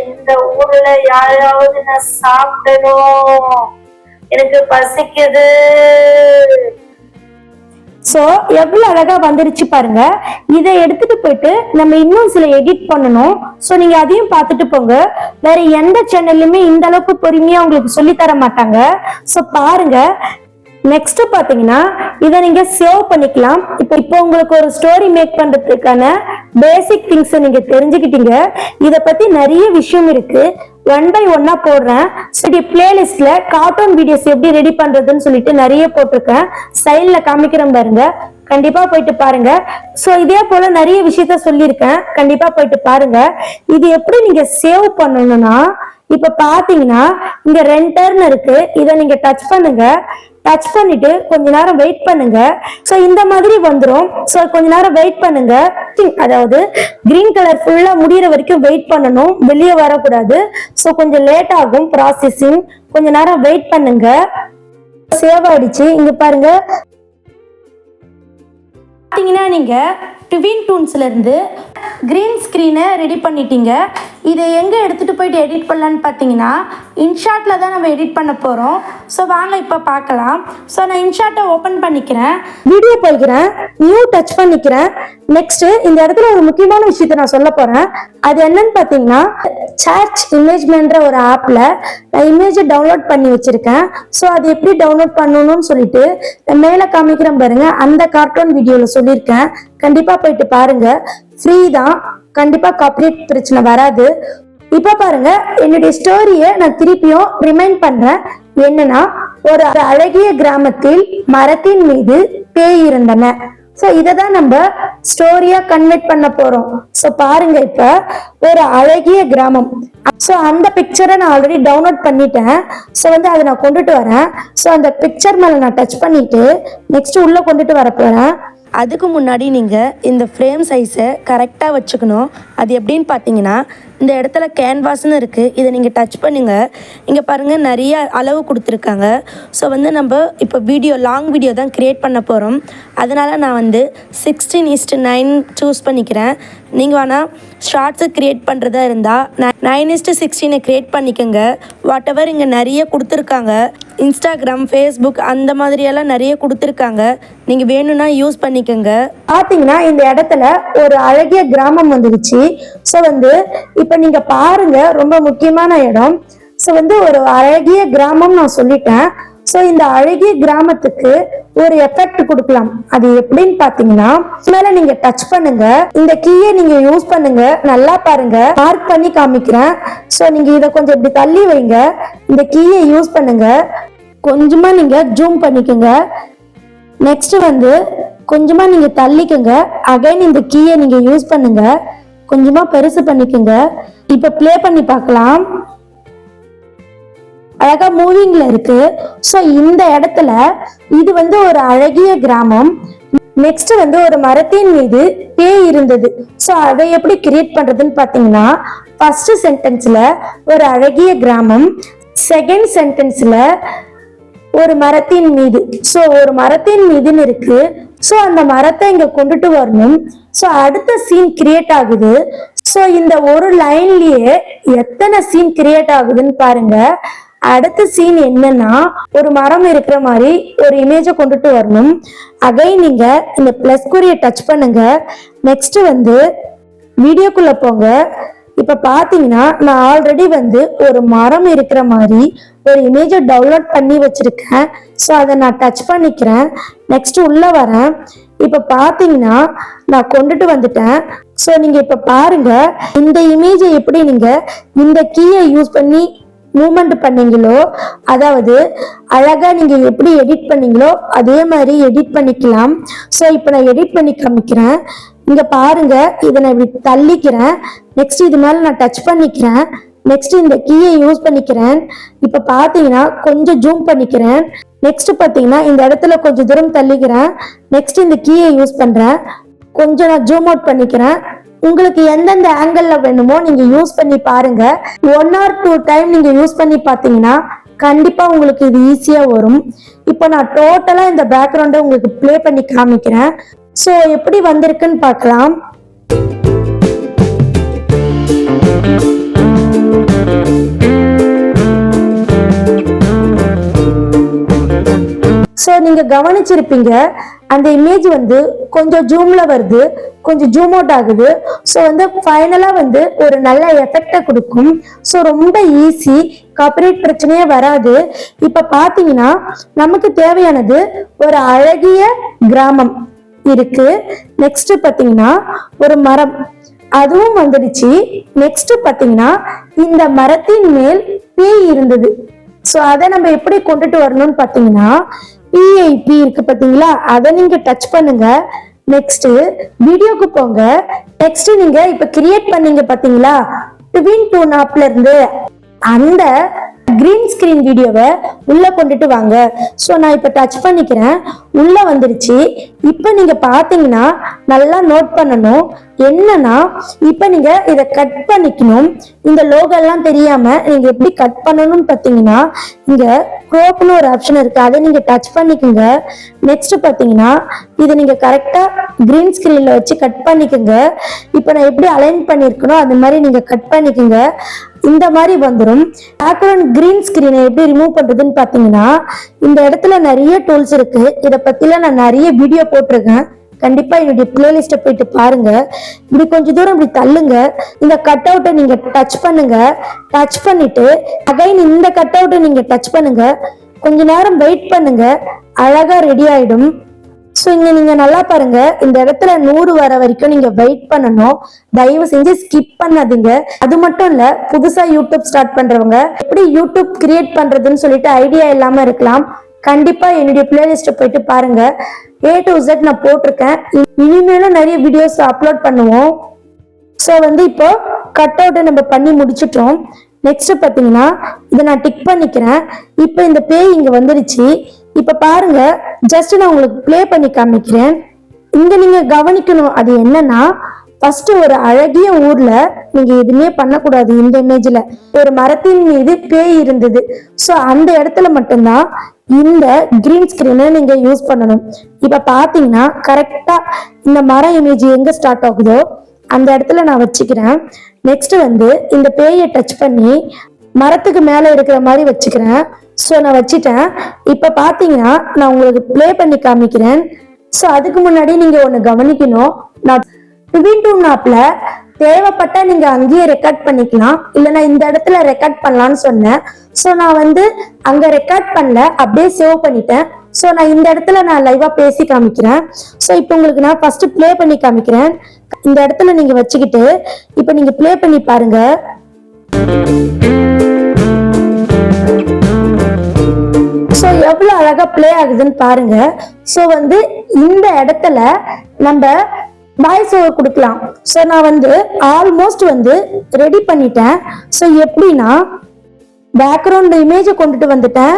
Speaker 1: இந்த ஊர்ல யாராவது நான் சாப்பிடணும், எனக்கு பசிக்குது. சோ எவ்வளவு அழகா வந்துருச்சு பாருங்க. இதை எடுத்துட்டு போயிட்டு நம்ம இன்னும் சில எடிட் பண்ணணும். சோ நீங்க அதையும் பார்த்துட்டு போங்க. வேற எந்த சேனல்லுமே இந்த அளவுக்கு பொறுமையா உங்களுக்கு சொல்லி தர மாட்டாங்க. சோ பாருங்க, நெக்ஸ்ட் பாத்தீங்கன்னா இதை நீங்க சேவ் பண்ணிக்கலாம். இப்போ உங்களுக்கு ஒரு ஸ்டோரி மேக் பண்றதுக்கான பேசிக் திங்ஸ் நீங்க தெரிஞ்சுக்கிட்டீங்க. இத பத்தி நிறைய விஷயம் இருக்கு, ஒன் பை ஒன்னா போடுறேன். சரி, பிளேலிஸ்ட்ல கார்ட்டூன் வீடியோஸ் எப்படி ரெடி பண்றதுன்னு சொல்லிட்டு நிறைய போட்டிருக்கேன், சைட்ல காமிக்கிறேன் பாருங்க, கண்டிப்பா போயிட்டு பாருங்க. சோ இதே போல நிறைய விஷயத்த சொல்லியிருக்கேன், கண்டிப்பா போயிட்டு பாருங்க. இது எப்படி நீங்க சேவ் பண்ணணும்னா, இப்ப பாத்தீங்கன்னா இங்க ரெண்டர்னு இருக்கு, இதை நீங்க டச் பண்ணுங்க. டச் பண்ணிட்டு கொஞ்ச நேரம் வெயிட் பண்ணுங்க. சோ இந்த மாதிரி வந்துரும். சோ கொஞ்ச நேரம் வெயிட் பண்ணுங்க, அதாவது கிரீன் கலர் ஃபுல்லா முடியற வரைக்கும் வெயிட் பண்ணணும், வெளியே வரக்கூடாது. சோ கொஞ்சம் லேட் ஆகும் ப்ராசஸிங், கொஞ்ச நேரம் வெயிட் பண்ணுங்க. சேவ் ஆயிடுச்சு. இங்க பாருங்க, பாத்தீங்கன்னா நீங்க ட்வின் டூன்ஸ்ல இருந்து கிரீன் ஸ்கிரீனை ரெடி பண்ணிட்டீங்க. இதை எங்க எடுத்துட்டு போயிட்டு எடிட் பண்ணலான்னு பார்த்தீங்கன்னா இன்ஷாட்ல தான் நம்ம எடிட் பண்ண போறோம். ஸோ வாங்க இப்போ பார்க்கலாம். ஸோ நான் இன்ஷாட்டை ஓப்பன் பண்ணிக்கிறேன், வீடியோ போய்க்கிறேன், நியூ டச் பண்ணிக்கிறேன். நெக்ஸ்ட் இந்த இடத்துல ஒரு முக்கியமான விஷயத்த நான் சொல்ல போறேன். அது என்னன்னு பார்த்தீங்கன்னா சார்ஜ் இமேஜ்மென்ற ஒரு ஆப்ல நான் இமேஜை டவுன்லோட் பண்ணி வச்சிருக்கேன். ஸோ அது எப்படி டவுன்லோட் பண்ணணும்னு சொல்லிட்டு மேல காமிக்கிறேன் பாருங்க, அந்த கார்ட்டூன் வீடியோல சொல்லியிருக்கேன், கண்டிப்பா போயிட்டு பாருங்க. ஃப்ரீ தான், கண்டிப்பா காப்பிரைட் பிரச்சனை வராது. இப்ப பாருங்க, என்னுடைய ஸ்டோரியை நான் திருப்பியும் ரிமைண்ட் பண்றேன். என்னன்னா, ஒரு அழகிய கிராமத்தில் மரத்தின் மீது பேய் இருந்தன. சோ இததான் நம்ம ஸ்டோரியா கன்வெர்ட் பண்ண போறோம். சோ பாருங்க, இப்ப ஒரு அழகிய கிராமம். சோ அந்த பிக்சரை நான் ஆல்ரெடி டவுன்லோட் பண்ணிட்டேன். சோ அதை நான் கொண்டுட்டு வரேன். சோ அந்த பிக்சர் மேல நான் டச் பண்ணிட்டு நெக்ஸ்ட் உள்ள கொண்டுட்டு வர போறேன்.
Speaker 3: அதுக்கு முன்னாடி நீங்கள் இந்த ஃப்ரேம் சைஸை கரெக்டாக வச்சுக்கணும். அது எப்படின்னு பார்த்தீங்கன்னா, இந்த இடத்துல கேன்வாஸ்னு இருக்குது, இதை நீங்கள் டச் பண்ணுங்கள். இங்கே பாருங்கள், நிறைய அளவு கொடுத்துருக்காங்க. ஸோ நம்ம இப்போ லாங் வீடியோ தான் க்ரியேட் பண்ண போகிறோம். அதனால் நான் 16:9 சூஸ் பண்ணிக்கிறேன். நீங்கள் வேணால் ஷார்ட்ஸு க்ரியேட் பண்ணுறதா இருந்தால் 9:16 க்ரியேட் பண்ணிக்கோங்க. வாட் எவர் இங்கே நிறைய கொடுத்துருக்காங்க, இன்ஸ்டாகிராம், ஃபேஸ்புக் அந்த மாதிரியெல்லாம் நிறைய கொடுத்துருக்காங்க, நீங்கள் வேணும்னா யூஸ் பண்ணிக்கோங்க.
Speaker 1: பார்த்தீங்கன்னா இந்த இடத்துல ஒரு அழகிய கிராமம் வந்துடுச்சு. ஸோ இப்போ நீங்க பாருங்க, ரொம்ப முக்கியமான இடம். ஸோ ஒரு அழகிய கிராமம் நான் சொல்லிட்டேன். ஸோ இந்த அழகிய கிராமத்துக்கு ஒரு எஃபெக்ட் கொடுக்கலாம். அது எப்படின்னு பாத்தீங்கன்னா, மேல நீங்க டச் பண்ணுங்க, இந்த கீயை நீங்க யூஸ் பண்ணுங்க. நல்லா பாருங்க, மார்க் பண்ணி காமிக்கிறேன். ஸோ நீங்க இதை கொஞ்சம் இப்படி தள்ளி வைங்க, இந்த கீயை யூஸ் பண்ணுங்க. கொஞ்சமா நீங்க ஜூம் பண்ணிக்கோங்க. நெக்ஸ்ட் கொஞ்சமா நீங்க தள்ளிக்கங்க. அகைன் இந்த கீயை நீங்க யூஸ் பண்ணுங்க, கொஞ்சமா பெருசு பண்ணிக்கோங்க. இப்ப ப்ளே பண்ணி பார்க்கலாம். அழகா மூவிங்ல இருக்கு. சோ இந்த இடத்துல இது ஒரு அழகிய கிராமம். நெக்ஸ்ட் ஒரு மரத்தின் மீது பேய் இருந்தது. சோ அதை எப்படி கிரியேட் பண்றதுன்னு பாத்தீங்கன்னா, ஃபர்ஸ்ட் சென்டென்ஸ்ல ஒரு அழகிய கிராமம், செகண்ட் சென்டென்ஸ்ல ஒரு மரத்தின் மீது. சோ ஒரு மரத்தின் மீதுன்னு இருக்கு. சோ அந்த மரத்தை இங்க கொண்டுட்டு வரணும். சோ அடுத்த சீன் கிரியேட் ஆகுது. சோ இந்த ஒரு லைன்லயே எத்தனை சீன் கிரியேட் ஆகுதுன்னு பாருங்க. அடுத்த சீன் என்னன்னா, ஒரு மரம் இருக்கிற மாதிரி ஒரு இமேஜை கொண்டுட்டு வரணும். அகைன் நீங்க இந்த பிளஸ் குறியை டச் பண்ணுங்க. நெக்ஸ்ட் வீடியோக்குள்ள போங்க. இப்ப பாத்தீங்கன்னா நான் ஆல்ரெடி ஒரு மரம் இருக்கிற மாதிரி ஒரு இமேஜை டவுன்லோட் பண்ணி வச்சிருக்கேன். ஸோ அதை நான் டச் பண்ணிக்கிறேன். நெக்ஸ்ட் உள்ள வரேன். இப்ப பாத்தீங்கன்னா நான் கொண்டுட்டு வந்துட்டேன். ஸோ நீங்க இப்ப பாருங்க, இந்த இமேஜை எப்படி நீங்க இந்த கீயை யூஸ் பண்ணி மூவ்மெண்ட் பண்ணீங்களோ, அதாவது அழகா நீங்க எப்படி எடிட் பண்ணீங்களோ அதே மாதிரி எடிட் பண்ணிக்கலாம். ஸோ இப்போ நான் எடிட் பண்ணி காமிக்கிறேன். இங்க பாருங்க, இதை நான் இப்படி தள்ளிக்கிறேன். நெக்ஸ்ட் இது மேல நான் டச் பண்ணிக்கிறேன். நெக்ஸ்ட் இந்த கீயை யூஸ் பண்ணிக்கிறேன். இப்ப பாத்தீங்கன்னா கொஞ்சம் ஜூம் பண்ணிக்கிறேன். நெக்ஸ்ட் பாத்தீங்கன்னா இந்த இடத்துல கொஞ்சம் தூரம் தள்ளிக்கிறேன். நெக்ஸ்ட் இந்த கீயை யூஸ் பண்றேன். கொஞ்சம் நான் ஜூம் அவுட் பண்ணிக்கிறேன். உங்களுக்கு எந்தெந்த ஆங்கிள் வேணுமோ நீங்க யூஸ் பண்ணி பாருங்க. 1 or 2 டைம் நீங்க யூஸ் பண்ணி பாத்தீங்கன்னா கண்டிப்பா உங்களுக்கு இது ஈஸியா வரும். இப்போ நான் டோட்டலா இந்த பேக்ரவுண்டை உங்களுக்கு ப்ளே பண்ணி காமிக்கிறேன். சோ எப்படி வந்திருக்குன்னு பார்க்கலாம். ஸோ நீங்க கவனிச்சிருப்பீங்க அந்த இமேஜ் வந்து கொஞ்சம் ஜூம்ல வருது, கொஞ்சம் ஜூம் அவுட் ஆகுது. ஸோ வந்து ஃபைனலா வந்து ஒரு நல்ல எஃபெக்டை கொடுக்கும். ஸோ ரொம்ப ஈஸி, காப்பிரைட் பிரச்சனையே வராது. இப்ப பாத்தீங்கன்னா நமக்கு தேவையானது ஒரு அழகிய கிராமம் இருக்கு. நெக்ஸ்ட் பாத்தீங்கன்னா ஒரு மரம், அதுவும் வந்துடுச்சு. நெக்ஸ்ட் பாத்தீங்கன்னா இந்த மரத்தின் மேல் பேய் இருந்தது. ஸோ அதை நம்ம எப்படி கொண்டுட்டு வரணும்னு பாத்தீங்கன்னா பிஐபி இருக்கு பாத்தீங்களா, அதை நீங்க டச் பண்ணுங்க. நெக்ஸ்ட் வீடியோக்கு போங்க. நெக்ஸ்ட் நீங்க இப்ப கிரியேட் பண்ணீங்க பாத்தீங்களா ட்வின் டூன் ஆப்ல இருந்து, அந்த கிரீன் ஸ்கிரீன் வீடியோவை உள்ள கொண்டுட்டு வாங்க. ஸோ நான் இப்ப டச் பண்ணிக்கிறேன், உள்ள வந்துருச்சு. இப்ப நீங்க பாத்தீங்கன்னா நல்லா நோட் பண்ணணும் என்னன்னா, இப்ப நீங்க இதை கட் பண்ணிக்கணும். இந்த லோகோ எல்லாம் தெரியாம நீங்க எப்படி கட் பண்ணணும்னு பாத்தீங்கன்னா இங்க க்ரோப்னு ஒரு ஆப்ஷன் இருக்கு, அதை நீங்க டச் பண்ணிக்கோங்க. நெக்ஸ்ட் பாத்தீங்கன்னா இதை நீங்க கரெக்டா கிரீன் ஸ்கிரீன்ல வச்சு கட் பண்ணிக்கோங்க. இப்ப நான் எப்படி அலைன் பண்ணிருக்கணும் அந்த மாதிரி நீங்க கட் பண்ணிக்கோங்க. இந்த மாதிரி வந்துடும். பேக்ரவுண்ட் கிரீன் ஸ்கிரீனை எப்படி ரிமூவ் பண்றதுன்னு பாத்தீங்கன்னா இந்த இடத்துல நிறைய டூல்ஸ் இருக்கு. இதை பத்திலாம் நான் நிறைய வீடியோ போட்டிருக்கேன், கண்டிப்பா என்னுடைய பிளேலிஸ்ட போயிட்டு பாருங்க. இப்படி கொஞ்சம் தூரம் இப்படி தள்ளுங்க, இந்த கட் அவுட்டை நீங்க டச் பண்ணுங்க. டச் பண்ணிட்டு அகைன் இந்த கட் அவுட்டை நீங்க டச் பண்ணுங்க. கொஞ்ச நேரம் வெயிட் பண்ணுங்க, அழகா ரெடி ஆயிடும். ஸோ இங்க நீங்க நல்லா பாருங்க, இந்த இடத்துல 100 வர வரைக்கும் நீங்க வெயிட் பண்ணணும். தயவு செஞ்சு ஸ்கிப் பண்ணாதீங்க. அது மட்டும் இல்ல, புதுசா யூடியூப் ஸ்டார்ட் பண்றவங்க எப்படி யூடியூப் கிரியேட் பண்றதுன்னு சொல்லிட்டு ஐடியா இல்லாம இருக்கலாம், கண்டிப்பா என்னுடைய பிளேலிஸ்ட போயிட்டு பாருங்க. A to Z நான் போட்டிருக்கேன். இனிமேலும் நிறைய வீடியோஸ் அப்லோட் பண்ணுவோம். ஸோ வந்து இப்போ கட் அவுட்டை நம்ம பண்ணி முடிச்சிட்டோம். நெக்ஸ்ட் பாத்தீங்கன்னா இதை நான் டிக் பண்ணிக்கிறேன். இப்போ இந்த பேய் இங்க வந்துருச்சு. இப்ப பாருங்க, ஜஸ்ட் நான் உங்களுக்கு பிளே பண்ணி காமிக்கிறேன். இங்க நீங்க கவனிக்கணும் அது என்னன்னா, ஃபர்ஸ்ட் ஒரு அழகிய ஊர்ல நீங்க எதுவுமே பண்ணக்கூடாது. இந்த இமேஜ்ல ஒரு மரத்தின் மீது பேய் இருந்தது. ஸோ அந்த இடத்துல மட்டும்தான் இந்த கிரீன் ஸ்கிரீனை நீங்க யூஸ் பண்ணணும். இப்ப பாத்தீங்கன்னா கரெக்டா இந்த மர இமேஜ் எங்க ஸ்டார்ட் ஆகுதோ அந்த இடத்துல நான் வச்சுக்கிறேன். நெக்ஸ்ட் வந்து இந்த பேயை டச் பண்ணி மரத்துக்கு மேல இருக்கிற மாதிரி வச்சுக்கிறேன். ஸோ நான் வச்சுட்டேன். இப்ப பாத்தீங்கன்னா நான் உங்களுக்கு பிளே பண்ணி காமிக்கிறேன். ஸோ அதுக்கு முன்னாடி நீங்க ஒண்ணு கவனிக்கணும், நான் ட்வின் டூன் ஆப்ல தேவைப்பட்டா நீங்க அங்கேயே ரெக்கார்ட் பண்ணிக்கலாம், இல்லைன்னா இந்த இடத்துல ரெக்கார்ட் பண்ணலாம்னு சொன்னேன். ஸோ நான் வந்து அங்க ரெக்கார்ட் பண்ணல, அப்படியே சேவ் பண்ணிட்டேன். ஸோ நான் இந்த இடத்துல நான் லைவா பேசி காமிக்கிறேன். ஸோ இப்போ உங்களுக்கு நான் ஃபர்ஸ்ட் பிளே பண்ணி காமிக்கிறேன். இந்த இடத்துல நீங்க வச்சுக்கிட்டு இப்ப நீங்க பிளே பண்ணி பாருங்க. ஸோ எவ்வளவு அழகா பிளே ஆகுதுன்னு பாருங்க. ஸோ வந்து இந்த இடத்துல நம்ம வாய்ஸ் ஓவர் கொடுக்கலாம். ஸோ நான் வந்து ஆல்மோஸ்ட் வந்து ரெடி பண்ணிட்டேன். ஸோ எப்படின்னா பேக்ரவுண்ட் இமேஜை கொண்டுட்டு வந்துட்டேன்,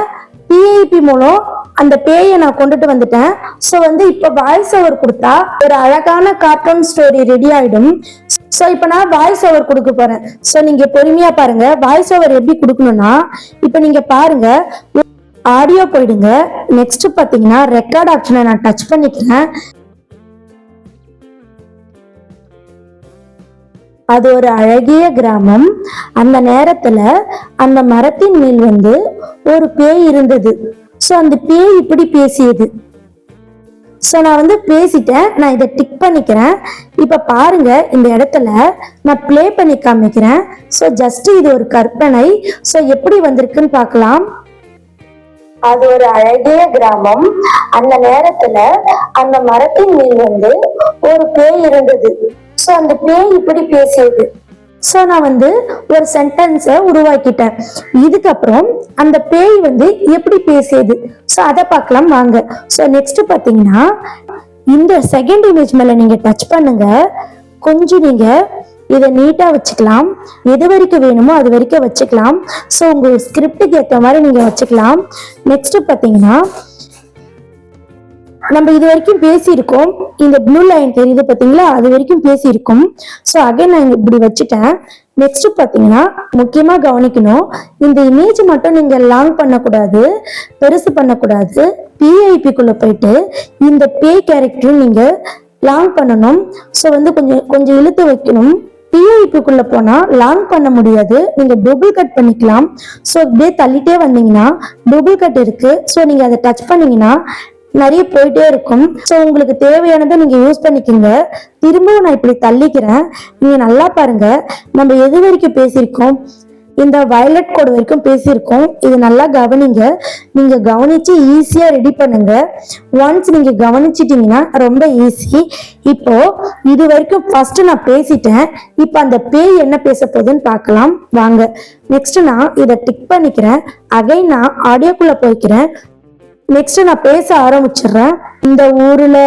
Speaker 1: பிஐபி மூலம் அந்த பேயை நான் கொண்டுட்டு வந்துட்டேன். ஸோ வந்து இப்போ வாய்ஸ் ஓவர் கொடுத்தா ஒரு அழகான கார்ட்டூன் ஸ்டோரி ரெடி ஆயிடும். ஸோ இப்போ நான் வாய்ஸ் ஓவர் கொடுக்க போறேன். ஸோ நீங்க பொறுமையா பாருங்க வாய்ஸ் ஓவர் எப்படி கொடுக்கணும்னா, இப்போ நீங்க பாருங்க, ஆடியோ போயிடுங்க. நெக்ஸ்ட் பாத்தீங்கன்னா ரெக்கார்ட் ஆப்ஷனை நான் டச் பண்ணிக்கிறேன். அது ஒரு அழகிய கிராமம். அந்த நேரத்துல அந்த மரத்தின் மேல் வந்து ஒரு பேய் இருந்தது. ஸோ அந்த பேய் இப்படி பேசியது. ஸோ நான் வந்து பேசிட்டேன், நான் இதை டிக் பண்ணிக்கிறேன். இப்ப பாருங்க இந்த இடத்துல நான் பிளே பண்ணி காமிக்கிறேன். ஸோ ஜஸ்ட் இது ஒரு கற்பனை. ஸோ எப்படி வந்திருக்குன்னு பார்க்கலாம்.
Speaker 2: அது ஒரு அழகிய கிராமம். அந்த நேரத்துல அந்த மரத்தின் மேல் வந்து ஒரு பேய் இருந்தது. சோ அந்த பேய் இப்படி பேசியது.
Speaker 1: ஸோ நான் வந்து ஒரு சென்டென்ஸை உருவாக்கிட்டேன். இதுக்கப்புறம் அந்த பேய் வந்து எப்படி பேசியது, ஸோ அதை பார்க்கலாம் வாங்க. ஸோ நெக்ஸ்ட் பார்த்தீங்கன்னா இந்த செகண்ட் இமேஜ் மேல நீங்க டச் பண்ணுங்க. கொஞ்சம் நீங்க இதை நீட்டா வச்சுக்கலாம், எது வரைக்கும் வேணுமோ அது வரைக்கும் வச்சுக்கலாம். ஸோ உங்க ஸ்கிரிப்டுக்கு ஏற்ற மாதிரி நீங்க வச்சுக்கலாம். நெக்ஸ்ட் பார்த்தீங்கன்னா நம்ம இது வரைக்கும் பேசியிருக்கோம், இந்த ப்ளூ லைன் தெரியுது பார்த்தீங்களா, அது வரைக்கும் பேசியிருக்கோம். ஸோ அகைன் நான் இப்படி வச்சுட்டேன். நெக்ஸ்ட் பார்த்தீங்கன்னா முக்கியமா கவனிக்கணும், இந்த இமேஜ் மட்டும் நீங்க லாங் பண்ணக்கூடாது, பெருசு பண்ணக்கூடாது. பிஐபிக்குள்ள போயிட்டு இந்த பே கேரக்டரும் நீங்க லாங் பண்ணணும். ஸோ வந்து கொஞ்சம் கொஞ்சம் இழுத்து வைக்கணும். பிஐபிக்குள்ள போனா லாங் பண்ண முடியாது, நீங்க டபுள் கட் பண்ணிக்கலாம். ஸோ இப்படியே தள்ளிட்டே வந்தீங்கன்னா டபுள் கட் இருக்கு. ஸோ நீங்க அதை டச் பண்ணீங்கன்னா நிறைய போயிட்டே இருக்கும். ஸோ உங்களுக்கு தேவையானதை நீங்க யூஸ் பண்ணிக்கோங்க. திரும்பவும் நான் இப்படி தள்ளிக்கிறேன். நீங்க நல்லா பாருங்க, நம்ம எது வரைக்கும் பேசியிருக்கோம், இந்த வயலட் கோடு வரைக்கும் பேசியிருக்கோம். இது நல்லா கவனிங்க. நீங்க கவனிச்சு ஈஸியா ரெடி பண்ணுங்க. ஒன்ஸ் நீங்க கவனிச்சிட்டீங்கன்னா ரொம்ப ஈஸி. இப்போ இது வரைக்கும் ஃபர்ஸ்ட் நான் பேசிட்டேன். இப்போ அந்த பேய் என்ன பேச போகுதுன்னு பார்க்கலாம் வாங்க. நெக்ஸ்ட் நான் இதை டிக் பண்ணிக்கிறேன். அகைன் நான் ஆடியோக்குள்ள போய்க்கிறேன். நெக்ஸ்ட் நான் பேச ஆரம்பிச்சிடுறேன். இந்த ஊர்ல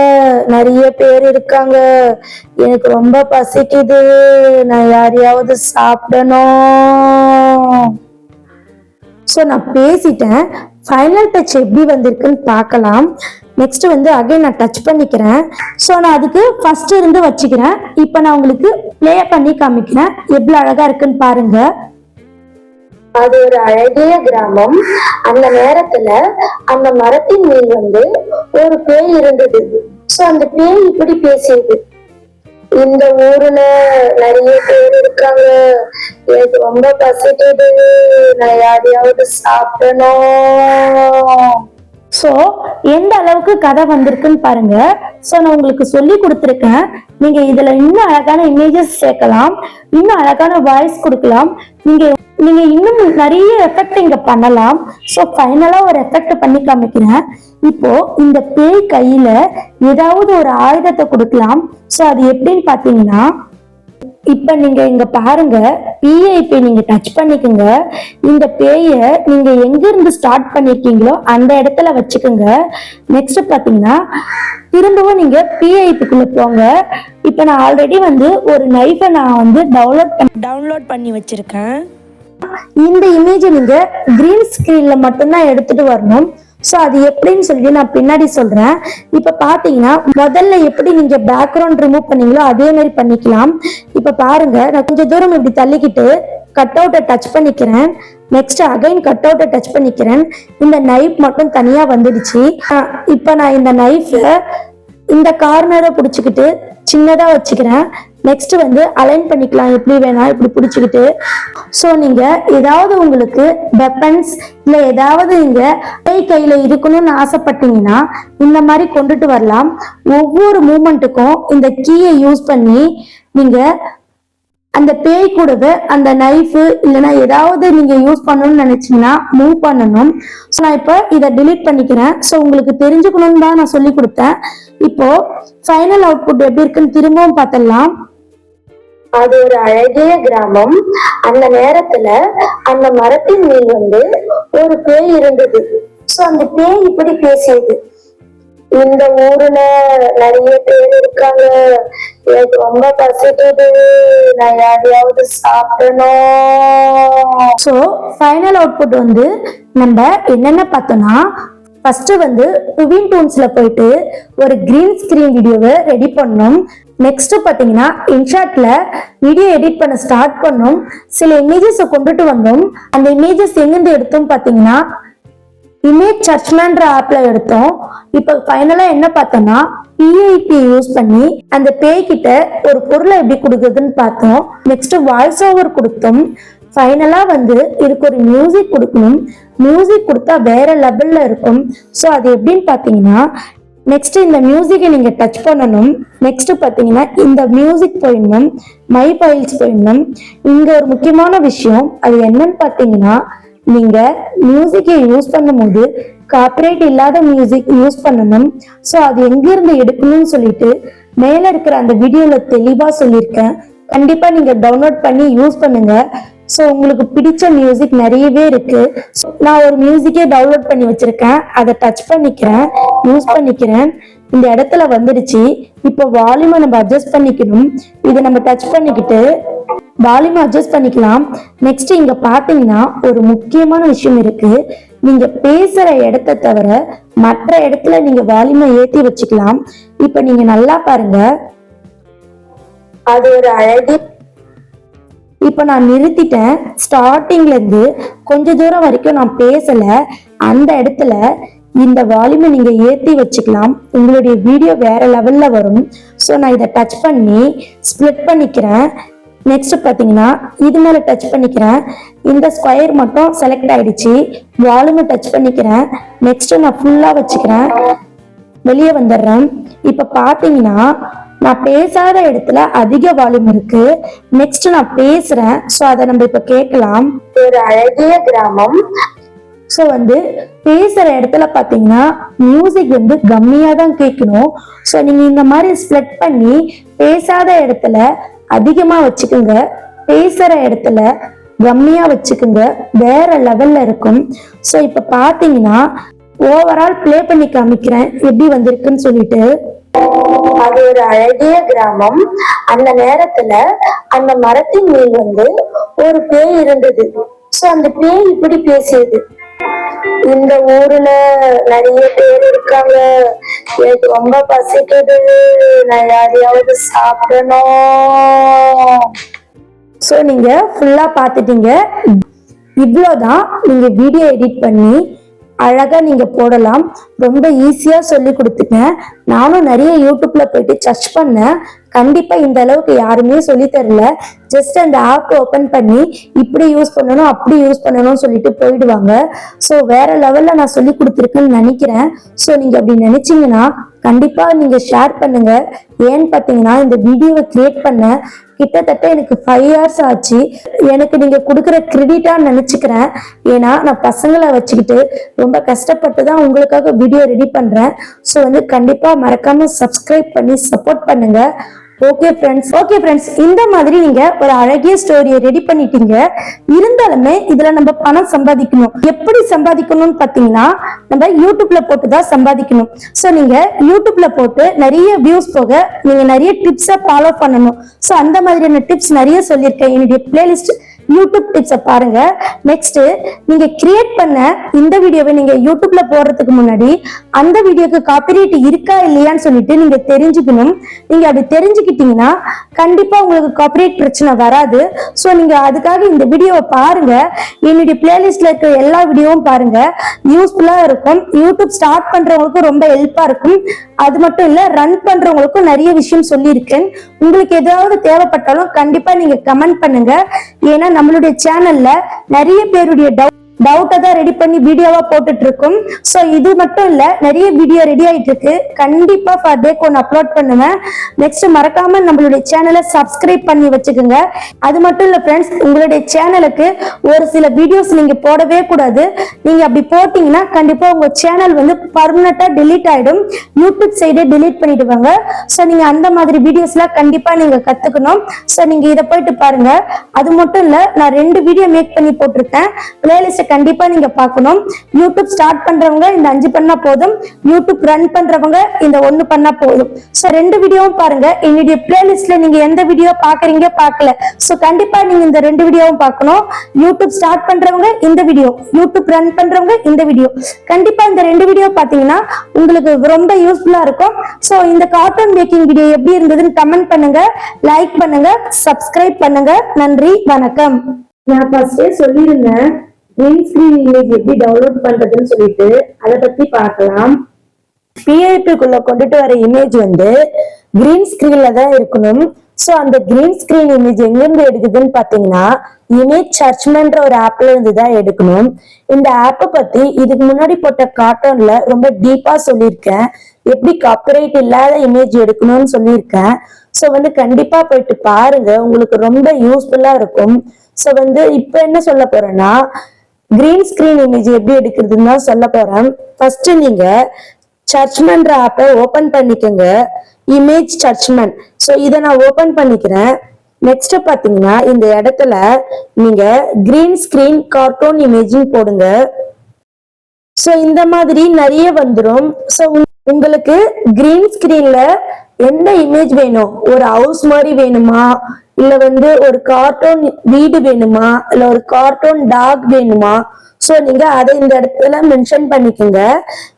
Speaker 1: நிறைய பேர் இருக்காங்க, எனக்கு ரொம்ப பசிக்குது, நான் யாரையாவது சாப்பிடணும். ஸோ நான் பேசிட்டேன். ஃபைனல் டச் எப்படி வந்திருக்குன்னு பார்க்கலாம். நெக்ஸ்ட் வந்து அகைன் நான் டச் பண்ணிக்கிறேன். ஸோ நான் அதுக்கு ஃபர்ஸ்ட் இருந்து வச்சுக்கிறேன். இப்போ நான் உங்களுக்கு ப்ளே பண்ணி காமிக்கிறேன், எவ்வளவு அழகா இருக்குன்னு பாருங்க.
Speaker 2: அது ஒரு அழகிய கிராமம். அந்த நேரத்துல அந்த மரத்தின் மேல் வந்து ஒரு பேய் இருந்தது. சோ அந்த பேய் இப்படி பேசியது, இந்த ஊர்ல நிறைய பேர் இருக்காங்க, எனக்கு ரொம்ப பசிக்குது, நான் யாரையாவது சாப்பிடணும்.
Speaker 1: ஸோ எந்த அளவுக்கு கதை வந்திருக்குன்னு பாருங்க. ஸோ நான் உங்களுக்கு சொல்லி கொடுத்துருக்கேன். நீங்க இதுல இன்னும் அழகான இமேஜஸ் சேர்க்கலாம், இன்னும் அழகான வாய்ஸ் கொடுக்கலாம். நீங்க இன்னும் நிறைய எஃபெக்ட் இங்க பண்ணலாம். ஸோ ஃபைனலா ஒரு எஃபெக்ட் பண்ணி காமிக்கிறேன். இப்போ இந்த பேய் கையில ஏதாவது ஒரு ஆயுதத்தை கொடுக்கலாம். ஸோ அது எப்படின்னு பாத்தீங்கன்னா, இப்ப நீங்க இங்க பாருங்க, பிஐபி நீங்க டச் பண்ணிக்கோங்க. இந்த பேய நீங்க எங்க இருந்து ஸ்டார்ட் பண்ணிருக்கீங்களோ அந்த இடத்துல வச்சுக்கோங்க. நெக்ஸ்ட் பாத்தீங்கன்னா திரும்பவும் நீங்க பிஐபிக்குள்ள போங்க. இப்ப நான் ஆல்ரெடி வந்து ஒரு நைஃபை நான் வந்து டவுன்லோட் பண்ணி வச்சிருக்கேன். இந்த இமேஜை நீங்க கிரீன் ஸ்கிரீன்ல மட்டும்தான் எடுத்துட்டு வரணும். ஸோ அது எப்படின்னு சொல்லி நான் பின்னாடி சொல்றேன். இப்ப பாத்தீங்கன்னா முதல்ல எப்படி நீங்க பேக்ரவுண்ட் ரிமூவ் பண்ணீங்களோ அதே மாதிரி பண்ணிக்கலாம். இப்ப பாருங்க, நான் கொஞ்சம் தூரம் இப்படி தள்ளிக்கிட்டு கட் அவுட்டை டச் பண்ணிக்கிறேன். நெக்ஸ்ட் அகைன் கட் அவுட்டை டச் பண்ணிக்கிறேன். இந்த நைஃப் மட்டும் தனியா வந்துடுச்சு. இப்ப நான் இந்த நைஃபை இந்த கார்னரை பிடிச்சிக்கிட்டு சின்னதா வச்சுக்கிறேன். நெக்ஸ்ட் வந்து அலைன் பண்ணிக்கலாம், எப்படி வேணா இப்படி பிடிச்சிக்கிட்டு. ஸோ நீங்க ஏதாவது உங்களுக்கு வெப்பன்ஸ் இல்லை ஏதாவது நீங்க கையில இருக்கணும்னு ஆசைப்பட்டீங்கன்னா இந்த மாதிரி கொண்டுட்டு வரலாம். ஒவ்வொரு மூமெண்ட்டுக்கும் இந்த கீயை யூஸ் பண்ணி நீங்க அந்த பேய் கூடவே அந்த நைஃபு இல்லைன்னா ஏதாவது நீங்க யூஸ் பண்ணணும்னு நினைச்சீங்கன்னா மூவ் பண்ணணும். ஸோ நான் இப்போ இதை டிலீட் பண்ணிக்கிறேன். ஸோ உங்களுக்கு தெரிஞ்சுக்கணும்னு தான் நான் சொல்லி கொடுத்தேன். இப்போ ஃபைனல் அவுட்புட் எப்படி இருக்குன்னு திரும்பவும் பார்த்துடலாம்.
Speaker 2: அது ஒரு அழகிய கிராமம். அந்த நேரத்துல அந்த மரத்தின் மேல் வந்து ஒரு பேய் இருந்தது. சோ அந்த பேய் இப்படி பேசியது, இந்த ஊர்ல நிறைய பேர் இருக்காங்க, எனக்கு ரொம்ப பசிக்குது, நான் யாரையாவது சாப்பிடணும்.
Speaker 1: ஸோ ஃபைனல் அவுட்புட் வந்து நம்ம என்னென்ன பார்த்தோம்னா, ஃபர்ஸ்ட் வந்து ட்வின் டூன்ஸ்ல போயிட்டு ஒரு கிரீன் ஸ்கிரீன் வீடியோவை ரெடி பண்ணோம். நெக்ஸ்ட் பாத்தீங்கன்னா இன்ஷாட்ல வீடியோ எடிட் பண்ண ஸ்டார்ட் பண்ணோம். சில இமேஜஸை கொண்டுட்டு வந்தோம். அந்த இமேஜஸ் எங்கிருந்து எடுத்தோம் பாத்தீங்கன்னா இமேஜ் சர்ச்மேன்ற ஆப்ல எடுத்தோம். இப்ப ஃபைனலா என்ன பார்த்தோம்னா பிஐபி யூஸ் பண்ணி அந்த பேய் கிட்ட ஒரு பொருளை எப்படி கொடுக்குதுன்னு பார்த்தோம். நெக்ஸ்ட் வாய்ஸ் ஓவர் கொடுத்தோம். ஃபைனலா வந்து இதுக்கு ஒரு மியூசிக் கொடுக்கணும். மியூசிக் கொடுத்தா வேற லெவல்ல இருக்கும். ஸோ அது எப்படின்னு பாத்தீங்கன்னா, நெக்ஸ்ட் இந்த மியூசிக்கை நீங்க டச் பண்ணணும். நெக்ஸ்ட் பாத்தீங்கன்னா இந்த மியூசிக் போயிடணும், மை ஃபைல்ஸ் போயிடணும். இங்க ஒரு முக்கியமான விஷயம், அது என்னன்னு பாத்தீங்கன்னா, நீங்க மியூசிக்கை யூஸ் பண்ணும்போது காப்பிரைட் இல்லாத மியூசிக் யூஸ் பண்ணணும். ஸோ அது எங்கிருந்து எடுக்கணும்னு சொல்லிட்டு மேல இருக்கிற அந்த வீடியோல தெளிவா சொல்லியிருக்கேன். கண்டிப்பா நீங்க டவுன்லோட் பண்ணி யூஸ் பண்ணுங்க. ஸோ உங்களுக்கு பிடிச்ச மியூசிக் நிறையவே இருக்கு. நான் ஒரு மியூசிக்கே டவுன்லோட் பண்ணி வச்சிருக்கேன், அதை டச் பண்ணிக்கிறேன், யூஸ் பண்ணிக்கிறேன். இந்த இடத்துல வந்துடுச்சு. இப்போ வால்யூமை நம்ம அட்ஜஸ்ட் பண்ணிக்கணும். இதை நம்ம டச் பண்ணிக்கிட்டு வால்யூமை அட்ஜஸ்ட் பண்ணிக்கலாம். நெக்ஸ்ட் இங்க பாத்தீங்கன்னா ஒரு முக்கியமான விஷயம் இருக்கு. நீங்க பேசுற இடத்த தவிர மற்ற இடத்துல நீங்க வால்யூமை ஏத்தி வச்சுக்கலாம். இப்ப நீங்க நல்லா பாருங்க,
Speaker 2: அது ஒரு அழகிய
Speaker 1: இப்ப நான் நிறுத்திட்டேன். ஸ்டார்டிங்ல இருந்து கொஞ்ச தூரம் வரைக்கும் நான் பேசல. அந்த இடத்துல இந்த வால்யூமை நீங்க ஏத்தி வச்சுக்கலாம். உங்களுடைய வீடியோ வேற லெவல்ல வரும். ஸோ நான் இதை டச் பண்ணி ஸ்ப்ளிட் பண்ணிக்கிறேன். நெக்ஸ்ட் பாத்தீங்கன்னா இது மேல டச் பண்ணிக்கிறேன். இந்த ஸ்கொயர் மட்டும் செலக்ட் ஆயிடுச்சு. வால்யூம் டச் பண்ணிக்கிறேன். நெக்ஸ்ட் நான் ஃபுல்லா வச்சுக்கிறேன். வெளியே வந்துடுறேன். இப்ப பாத்தீங்கன்னா நான் பேசாத இடத்துல அதிக வால்யூம் இருக்கு. நெக்ஸ்ட் நான் பேசுறேன். ஸோ அதை நம்ம இப்ப கேட்கலாம்.
Speaker 2: ஒரு அழகிய கிராமம்.
Speaker 1: ஸோ பேசுற இடத்துல பாத்தீங்கன்னா மியூசிக் கம்மியா தான் கேட்கணும். ஸோ நீங்க இந்த மாதிரி ஸ்ப்ளிட் பண்ணி பேசாத இடத்துல அதிகமா வச்சுக்கோங்க, பேசுற இடத்துல கம்மியா வச்சுக்கோங்க, வேற லெவல்ல இருக்கும். ஸோ இப்ப பாத்தீங்கன்னா ஓவரால் பிளே பண்ணி காமிக்கிறேன் எப்படி வந்திருக்குன்னு சொல்லிட்டு.
Speaker 2: அது ஒரு அழகிய கிராமம். அந்த நேரத்துல அந்த மரத்தின் மேல் ஒரு பேய் இருந்தது. சோ அந்த பேய் இப்படி பேசியது. இந்த ஊர்ல நிறைய பேர் இருக்காங்க, எனக்கு ரொம்ப பசிக்குது, நான் யாரையாவது சாப்பிடணும்.
Speaker 1: ஸோ நீங்க ஃபுல்லா பாத்துட்டீங்க. இவ்வளோதான். நீங்க வீடியோ எடிட் பண்ணி அழகா நீங்க போடலாம். ரொம்ப ஈஸியா சொல்லி கொடுத்துட்டேன். நானும் நிறைய யூடியூப்ல போயிட்டு சர்ச் பண்ணேன். கண்டிப்பா இந்த அளவுக்கு யாருமே சொல்லி தரல. ஜஸ்ட் அந்த ஆப் ஓபன் பண்ணி இப்படி யூஸ் பண்ணணும் அப்படி யூஸ் பண்ணணும்னு சொல்லிட்டு போயிடுவாங்க. ஸோ வேற லெவல்ல நான் சொல்லி கொடுத்துருக்கேன்னு நினைக்கிறேன். ஸோ நீங்க அப்படி நினைச்சீங்கன்னா கண்டிப்பா நீங்க ஷேர் பண்ணுங்க. ஏன்னு பாத்தீங்கன்னா இந்த வீடியோவை கிரியேட் பண்ண கிட்டத்தட்ட எனக்கு 5 hours ஆச்சு. எனக்கு நீங்க கொடுக்குற கிரெடிட்டா நினைச்சுக்கிறேன். ஏன்னா நான் பசங்களை வச்சுக்கிட்டு ரொம்ப கஷ்டப்பட்டு தான் உங்களுக்காக வீடியோ ரெடி பண்றேன். ஸோ கண்டிப்பா மறக்காம சப்ஸ்கிரைப் பண்ணி சப்போர்ட் பண்ணுங்க. ஓகே ஃப்ரெண்ட்ஸ், இந்த மாதிரி நீங்க ஒரு அழகிய ஸ்டோரியை ரெடி பண்ணிட்டீங்க. இருந்தாலுமே இதுல நம்ம பணம் சம்பாதிக்கணும். எப்படி சம்பாதிக்கணும்னு பாத்தீங்கன்னா நம்ம யூடியூப்ல போட்டு தான் சம்பாதிக்கணும். சோ நீங்க யூடியூப்ல போட்டு நிறைய வியூஸ் போக நீங்க நிறைய டிப்ஸை ஃபாலோ பண்ணணும். சோ அந்த மாதிரியான டிப்ஸ் நிறைய சொல்லியிருக்கேன். என்னுடைய பிளேலிஸ்ட் யூடியூப் டிப்ஸை பாருங்க. நெக்ஸ்ட் நீங்க கிரியேட் பண்ண இந்த வீடியோவை நீங்க யூடியூப்ல போடுறதுக்கு முன்னாடி அந்த வீடியோக்கு காப்பிரைட் இருக்கா இல்லையான்னு சொல்லிட்டு நீங்க தெரிஞ்சுக்கணும். நீங்க அப்படி தெரிஞ்சுக்கிட்டீங்கன்னா கண்டிப்பா உங்களுக்கு காப்பிரைட் பிரச்சனை வராது. ஸோ நீங்க அதுக்காக இந்த வீடியோவை பாருங்க. என்னுடைய பிளேலிஸ்ட்ல இருக்கிற எல்லா வீடியோவும் பாருங்க, யூஸ்ஃபுல்லா இருக்கும். யூடியூப் ஸ்டார்ட் பண்றவங்களுக்கும் ரொம்ப ஹெல்ப்பா இருக்கும். அது மட்டும் இல்ல, ரன் பண்றவங்களுக்கும் நிறைய விஷயம் சொல்லியிருக்கேன். உங்களுக்கு ஏதாவது தேவைப்பட்டாலும் கண்டிப்பா நீங்க கமெண்ட் பண்ணுங்க. ஏன்னா நம்மளுடைய சேனல்ல நிறைய பேருடைய டவுட்டை தான் ரெடி பண்ணி வீடியோவா போட்டுட்டு இருக்கும். சோ இது மட்டும் இல்ல, நிறைய வீடியோ ரெடி ஆயிட்டு இருக்கு. கண்டிப்பா ஃபார் டேக்கு ஒன்று அப்லோட் பண்ணுவேன். நெக்ஸ்ட் மறக்காம நம்மளுடைய சேனலை சப்ஸ்கிரைப் பண்ணி வச்சுக்கோங்க. அது மட்டும் இல்ல ஃப்ரெண்ட்ஸ், உங்களுடைய சேனலுக்கு ஒரு சில வீடியோஸ் நீங்க போடவே கூடாது. நீங்க அப்படி போட்டீங்கன்னா கண்டிப்பா உங்க சேனல் பர்மனண்டா டெலீட் ஆயிடும். யூடியூப் சைடே டெலீட் பண்ணிடுவாங்க. சோ நீங்க அந்த மாதிரி வீடியோஸ்லாம் கண்டிப்பா நீங்க கத்துக்கணும். சோ நீங்க இதை போயிட்டு பாருங்க. அது மட்டும் இல்ல, நான் 2 வீடியோ மேக் பண்ணி போட்டிருக்கேன். பிளேலிஸ்ட் கண்டிப்பா நீங்க பார்க்கணும். யூடியூப் ஸ்டார்ட் பண்றவங்க இந்த 5 பண்ணா போதும். யூடியூப் ரன் பண்றவங்க இந்த 1 பண்ணா போதும். சோ 2 வீடியோவும் பாருங்க. என்னுடைய பிளேலிஸ்ட்ல நீங்க எந்த வீடியோ பாக்குறீங்க பார்க்கல, சோ கண்டிப்பா நீங்க இந்த 2 வீடியோவும் பார்க்கணும். யூடியூப் ஸ்டார்ட் பண்றவங்க இந்த வீடியோ, யூடியூப் ரன் பண்றவங்க இந்த வீடியோ. கண்டிப்பா இந்த 2 வீடியோ பாத்தீங்கன்னா உங்களுக்கு ரொம்ப யூஸ்ஃபுல்லா இருக்கும். சோ இந்த கார்ட்டூன் மேக்கிங் வீடியோ எப்படி இருந்ததுன்னு கமெண்ட் பண்ணுங்க, லைக் பண்ணுங்க, சப்ஸ்கிரைப் பண்ணுங்க. நன்றி, வணக்கம். நான் ஃபர்ஸ்டே சொல்லியிருந்தேன் கிரீன் ஸ்கிரீன் இமேஜ் எப்படி டவுன்லோட் பண்றதுன்னு சொல்லிட்டு, அதை பத்தி பார்க்கலாம். பிஐபிக்குள்ள கொண்டுட்டு வர இமேஜ் கிரீன் ஸ்கிரீன்ல தான் இருக்கணும். சோ அந்த கிரீன் ஸ்கிரீன் இமேஜ் எங்க இருந்து எடுக்குதுன்னு பாத்தீங்கன்னா இமேஜ் சர்ச்மென்ற ஒரு ஆப்ல இருந்து தான் எடுக்கணும். இந்த ஆப்பை பத்தி இதுக்கு முன்னாடி போட்ட கார்ட்டூன்ல ரொம்ப டீப்பா சொல்லியிருக்கேன். எப்படி காப்பிரைட் இல்லாத இமேஜ் எடுக்கணும்னு சொல்லியிருக்கேன். சோ கண்டிப்பா போயிட்டு பாருங்க, உங்களுக்கு ரொம்ப யூஸ்ஃபுல்லா இருக்கும். சோ இப்ப என்ன சொல்ல போறேன்னா கிரீன் ஸ்கிரீன் இமேஜ் எப்படி எடுக்கிறதுன்னு தான் சொல்ல போறேன். ஃபர்ஸ்ட் நீங்க சர்ச்மென்ற ஆப்பை ஓபன் பண்ணிக்கோங்க. இமேஜ் சர்ச்மென்ட். சோ இதை நான் ஓபன் பண்ணிக்கிறேன். நெக்ஸ்ட் பாத்தீங்கன்னா இந்த இடத்துல நீங்க கிரீன் ஸ்கிரீன் கார்ட்டூன் இமேஜ் போடுங்க. சோ இந்த மாதிரி நிறைய வந்துடும். சோ உங்களுக்கு கிரீன் ஸ்கிரீன்ல எந்த இமேஜ் வேணும், ஒரு ஹவுஸ் மாதிரி வேணுமா, இல்ல ஒரு கார்ட்டூன் வீடு வேணுமா, இல்ல ஒரு கார்ட்டூன் டாக் வேணுமா, சோ நீங்க அதை இந்த இடத்துல மென்ஷன் பண்ணிக்கோங்க.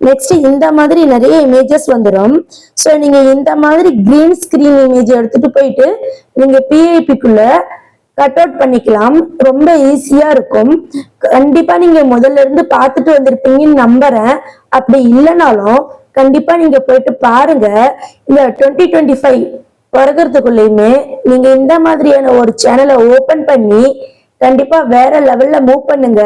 Speaker 1: நெக்ஸ்ட் இந்த மாதிரி நிறைய இமேஜஸ் வந்துடும். சோ நீங்க இந்த மாதிரி கிரீன் ஸ்கிரீன் இமேஜ் எடுத்துட்டு போயிட்டு நீங்க பிஐபிக்குள்ள கட் அவுட் பண்ணிக்கலாம். ரொம்ப ஈஸியா இருக்கும். கண்டிப்பா நீங்க முதல்ல இருந்து பார்த்துட்டு வந்திருப்பீங்கன்னு நம்புறேன். அப்படி இல்லைனாலும் கண்டிப்பா நீங்க போயிட்டு பாருங்க. இந்த 2025 பிறகுறதுக்குள்ளயுமே நீங்க இந்த மாதிரியான ஒரு சேனலை ஓபன் பண்ணி கண்டிப்பா வேற லெவல்ல மூவ் பண்ணுங்க.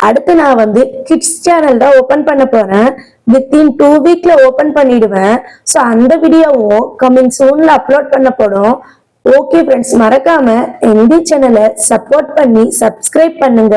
Speaker 1: அடுத்து நான் வந்து கிட்ஸ் சேனல் தான் ஓபன் பண்ண போறேன். வித்தின் 2 வீக்ல ஓபன் பண்ணிடுவேன். ஸோ அந்த வீடியோவும் கம்மிங் சூன்ல அப்லோட் பண்ணப்படும். ஓகே ஃப்ரெண்ட்ஸ், மறக்காம என்னுடைய சேனலை சப்போர்ட் பண்ணி சப்ஸ்கிரைப் பண்ணுங்க.